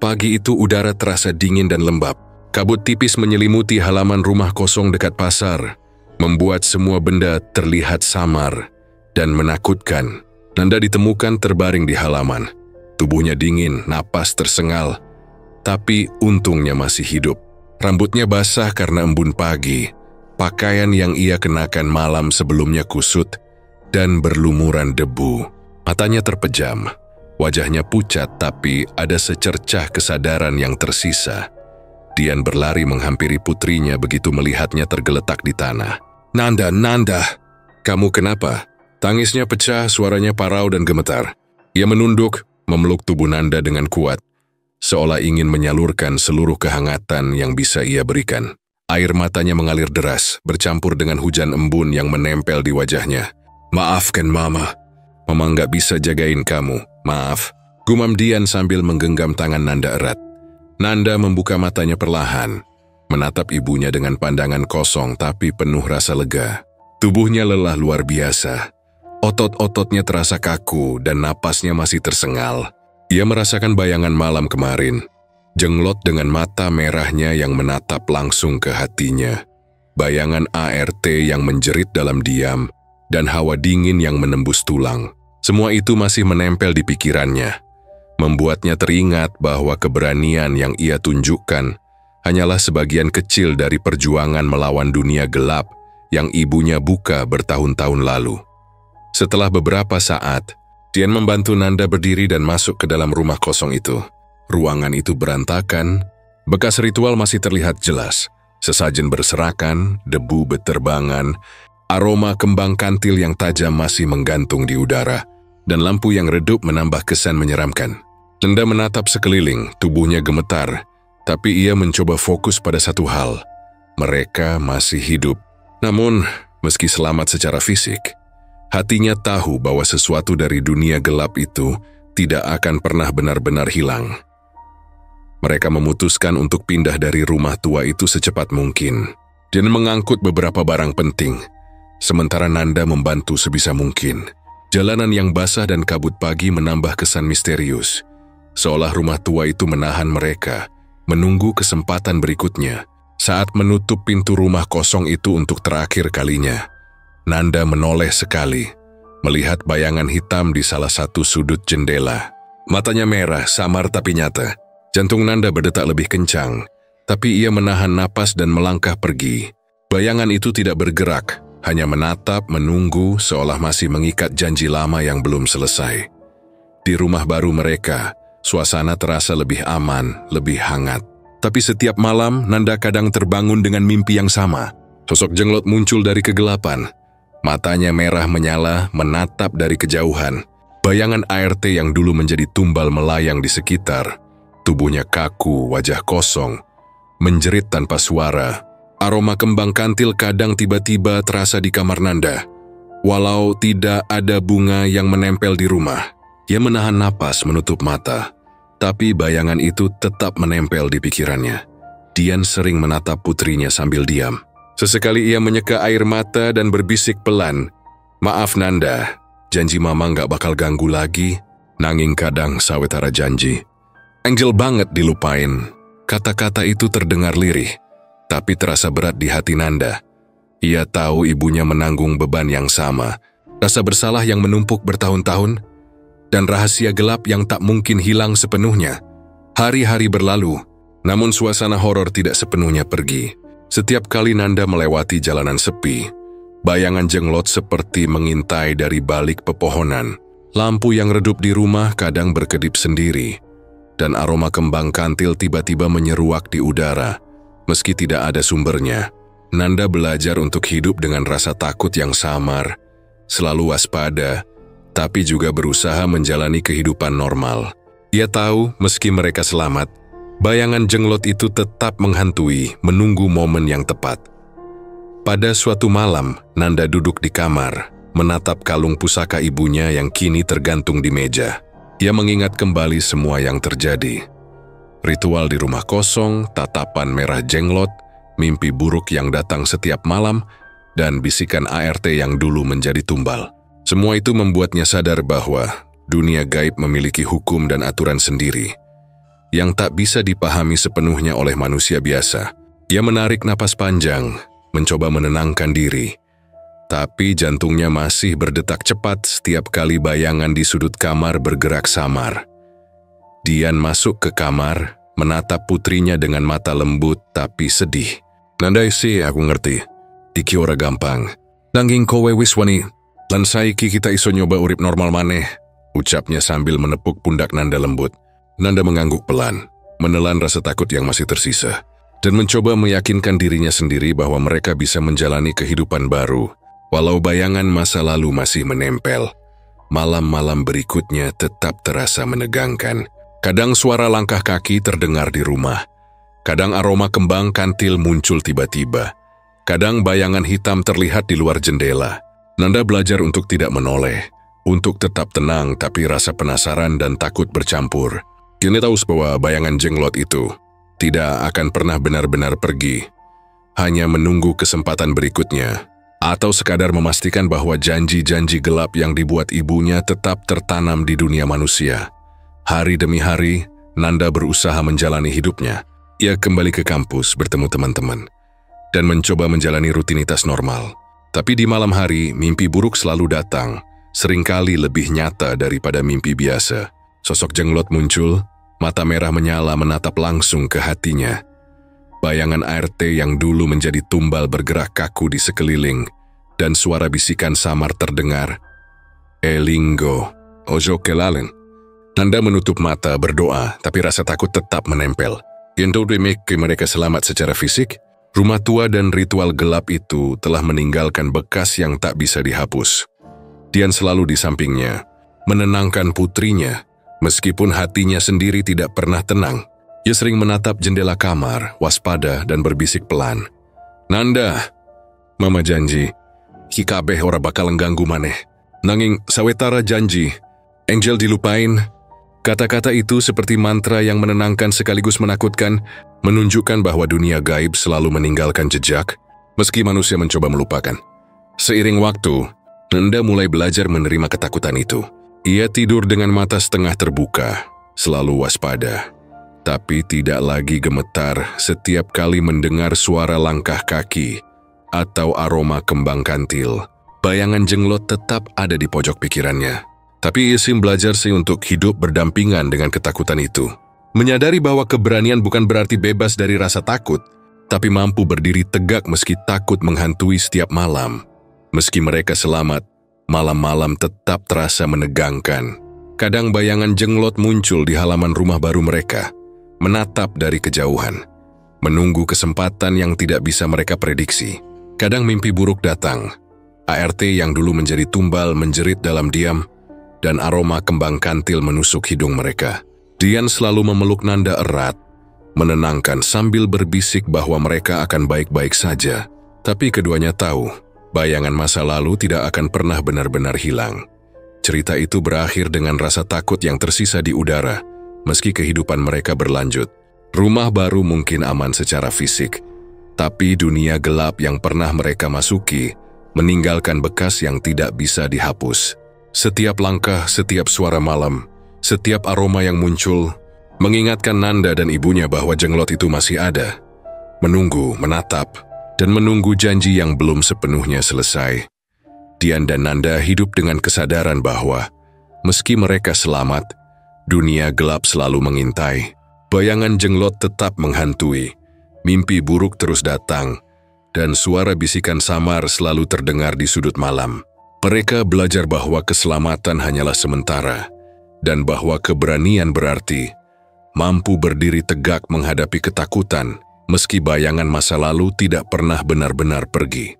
Pagi itu udara terasa dingin dan lembab. Kabut tipis menyelimuti halaman rumah kosong dekat pasar, membuat semua benda terlihat samar dan menakutkan. Nanda ditemukan terbaring di halaman. Tubuhnya dingin, napas tersengal, tapi untungnya masih hidup. Rambutnya basah karena embun pagi, pakaian yang ia kenakan malam sebelumnya kusut dan berlumuran debu. Matanya terpejam, wajahnya pucat tapi ada secercah kesadaran yang tersisa. Dian berlari menghampiri putrinya begitu melihatnya tergeletak di tanah. Nanda, kamu kenapa?" Tangisnya pecah, suaranya parau dan gemetar. Ia menunduk, memeluk tubuh Nanda dengan kuat, seolah ingin menyalurkan seluruh kehangatan yang bisa ia berikan. Air matanya mengalir deras, bercampur dengan hujan embun yang menempel di wajahnya. "Maafkan Mama nggak bisa jagain kamu, maaf," gumam Dian sambil menggenggam tangan Nanda erat. Nanda membuka matanya perlahan, menatap ibunya dengan pandangan kosong tapi penuh rasa lega. Tubuhnya lelah luar biasa. Otot-ototnya terasa kaku dan napasnya masih tersengal. Ia merasakan bayangan malam kemarin, jenglot dengan mata merahnya yang menatap langsung ke hatinya. Bayangan ART yang menjerit dalam diam dan hawa dingin yang menembus tulang. Semua itu masih menempel di pikirannya, membuatnya teringat bahwa keberanian yang ia tunjukkan hanyalah sebagian kecil dari perjuangan melawan dunia gelap yang ibunya buka bertahun-tahun lalu. Setelah beberapa saat, Dian membantu Nanda berdiri dan masuk ke dalam rumah kosong itu. Ruangan itu berantakan, bekas ritual masih terlihat jelas. Sesajen berserakan, debu beterbangan, aroma kembang kantil yang tajam masih menggantung di udara, dan lampu yang redup menambah kesan menyeramkan. Nanda menatap sekeliling, tubuhnya gemetar, tapi ia mencoba fokus pada satu hal. Mereka masih hidup. Namun, meski selamat secara fisik, hatinya tahu bahwa sesuatu dari dunia gelap itu tidak akan pernah benar-benar hilang. Mereka memutuskan untuk pindah dari rumah tua itu secepat mungkin dan mengangkut beberapa barang penting, sementara Nanda membantu sebisa mungkin. Jalanan yang basah dan kabut pagi menambah kesan misterius, seolah rumah tua itu menahan mereka, menunggu kesempatan berikutnya. Saat menutup pintu rumah kosong itu untuk terakhir kalinya, Nanda menoleh sekali, melihat bayangan hitam di salah satu sudut jendela. Matanya merah, samar tapi nyata. Jantung Nanda berdetak lebih kencang, tapi ia menahan napas dan melangkah pergi. Bayangan itu tidak bergerak, hanya menatap, menunggu, seolah masih mengikat janji lama yang belum selesai. Di rumah baru mereka, suasana terasa lebih aman, lebih hangat. Tapi setiap malam, Nanda kadang terbangun dengan mimpi yang sama. Sosok jenglot muncul dari kegelapan. Matanya merah menyala, menatap dari kejauhan. Bayangan ART yang dulu menjadi tumbal melayang di sekitar. Tubuhnya kaku, wajah kosong, menjerit tanpa suara. Aroma kembang kantil kadang tiba-tiba terasa di kamar Nanda. Walau tidak ada bunga yang menempel di rumah, ia menahan napas menutup mata. Tapi bayangan itu tetap menempel di pikirannya. Dian sering menatap putrinya sambil diam. Sesekali ia menyeka air mata dan berbisik pelan, "Maaf Nanda, janji Mama nggak bakal ganggu lagi." Nanging kadang sawetara janji. "Angel banget dilupain." Kata-kata itu terdengar lirih, tapi terasa berat di hati Nanda. Ia tahu ibunya menanggung beban yang sama, rasa bersalah yang menumpuk bertahun-tahun, dan rahasia gelap yang tak mungkin hilang sepenuhnya. Hari-hari berlalu, namun suasana horor tidak sepenuhnya pergi. Setiap kali Nanda melewati jalanan sepi, bayangan jenglot seperti mengintai dari balik pepohonan. Lampu yang redup di rumah kadang berkedip sendiri, dan aroma kembang kantil tiba-tiba menyeruak di udara, meski tidak ada sumbernya. Nanda belajar untuk hidup dengan rasa takut yang samar, selalu waspada, tapi juga berusaha menjalani kehidupan normal. Ia tahu meski mereka selamat, bayangan jenglot itu tetap menghantui, menunggu momen yang tepat. Pada suatu malam, Nanda duduk di kamar, menatap kalung pusaka ibunya yang kini tergantung di meja. Ia mengingat kembali semua yang terjadi. Ritual di rumah kosong, tatapan merah jenglot, mimpi buruk yang datang setiap malam, dan bisikan ART yang dulu menjadi tumbal. Semua itu membuatnya sadar bahwa dunia gaib memiliki hukum dan aturan sendiri, yang tak bisa dipahami sepenuhnya oleh manusia biasa. Ia menarik napas panjang, mencoba menenangkan diri. Tapi jantungnya masih berdetak cepat setiap kali bayangan di sudut kamar bergerak samar. Dian masuk ke kamar, menatap putrinya dengan mata lembut tapi sedih. "Nanda sih aku ngerti, iki ora gampang. Nanging kowe wis wani, lan saiki kita iso nyoba urip normal maneh," ucapnya sambil menepuk pundak Nanda lembut. Nanda mengangguk pelan, menelan rasa takut yang masih tersisa, dan mencoba meyakinkan dirinya sendiri bahwa mereka bisa menjalani kehidupan baru. Walau bayangan masa lalu masih menempel, malam-malam berikutnya tetap terasa menegangkan. Kadang suara langkah kaki terdengar di rumah. Kadang aroma kembang kantil muncul tiba-tiba. Kadang bayangan hitam terlihat di luar jendela. Nanda belajar untuk tidak menoleh, untuk tetap tenang, tapi rasa penasaran dan takut bercampur. Kini tahu bahwa bayangan jenglot itu tidak akan pernah benar-benar pergi, hanya menunggu kesempatan berikutnya, atau sekadar memastikan bahwa janji-janji gelap yang dibuat ibunya tetap tertanam di dunia manusia. Hari demi hari, Nanda berusaha menjalani hidupnya. Ia kembali ke kampus bertemu teman-teman, dan mencoba menjalani rutinitas normal. Tapi di malam hari, mimpi buruk selalu datang, seringkali lebih nyata daripada mimpi biasa. Sosok jenglot muncul, mata merah menyala menatap langsung ke hatinya. Bayangan ART yang dulu menjadi tumbal bergerak kaku di sekeliling, dan suara bisikan samar terdengar. "Elingo, ojo kelalen." Nanda menutup mata berdoa, tapi rasa takut tetap menempel. Untuk demi mereka selamat secara fisik, rumah tua dan ritual gelap itu telah meninggalkan bekas yang tak bisa dihapus. Dian selalu di sampingnya, menenangkan putrinya, meskipun hatinya sendiri tidak pernah tenang. Ia sering menatap jendela kamar, waspada dan berbisik pelan. "Nanda, Mama janji, kabeh ora bakal ngganggu maneh. Nanging sawetara janji, Angel dilupain." Kata-kata itu seperti mantra yang menenangkan sekaligus menakutkan, menunjukkan bahwa dunia gaib selalu meninggalkan jejak, meski manusia mencoba melupakan. Seiring waktu, Nanda mulai belajar menerima ketakutan itu. Ia tidur dengan mata setengah terbuka, selalu waspada, tapi tidak lagi gemetar setiap kali mendengar suara langkah kaki atau aroma kembang kantil. Bayangan jenglot tetap ada di pojok pikirannya. Tapi Isim belajar sih untuk hidup berdampingan dengan ketakutan itu. Menyadari bahwa keberanian bukan berarti bebas dari rasa takut, tapi mampu berdiri tegak meski takut menghantui setiap malam. Meski mereka selamat, malam-malam tetap terasa menegangkan. Kadang bayangan jenglot muncul di halaman rumah baru mereka, menatap dari kejauhan, menunggu kesempatan yang tidak bisa mereka prediksi. Kadang mimpi buruk datang. ART yang dulu menjadi tumbal menjerit dalam diam, dan aroma kembang kantil menusuk hidung mereka. Dian selalu memeluk Nanda erat, menenangkan sambil berbisik bahwa mereka akan baik-baik saja. Tapi keduanya tahu, bayangan masa lalu tidak akan pernah benar-benar hilang. Cerita itu berakhir dengan rasa takut yang tersisa di udara, meski kehidupan mereka berlanjut. Rumah baru mungkin aman secara fisik, tapi dunia gelap yang pernah mereka masuki meninggalkan bekas yang tidak bisa dihapus. Setiap langkah, setiap suara malam, setiap aroma yang muncul, mengingatkan Nanda dan ibunya bahwa jenglot itu masih ada, menunggu, menatap, dan menunggu janji yang belum sepenuhnya selesai. Dian dan Nanda hidup dengan kesadaran bahwa meski mereka selamat, dunia gelap selalu mengintai. Bayangan jenglot tetap menghantui, mimpi buruk terus datang, dan suara bisikan samar selalu terdengar di sudut malam. Mereka belajar bahwa keselamatan hanyalah sementara, dan bahwa keberanian berarti mampu berdiri tegak menghadapi ketakutan, meski bayangan masa lalu tidak pernah benar-benar pergi.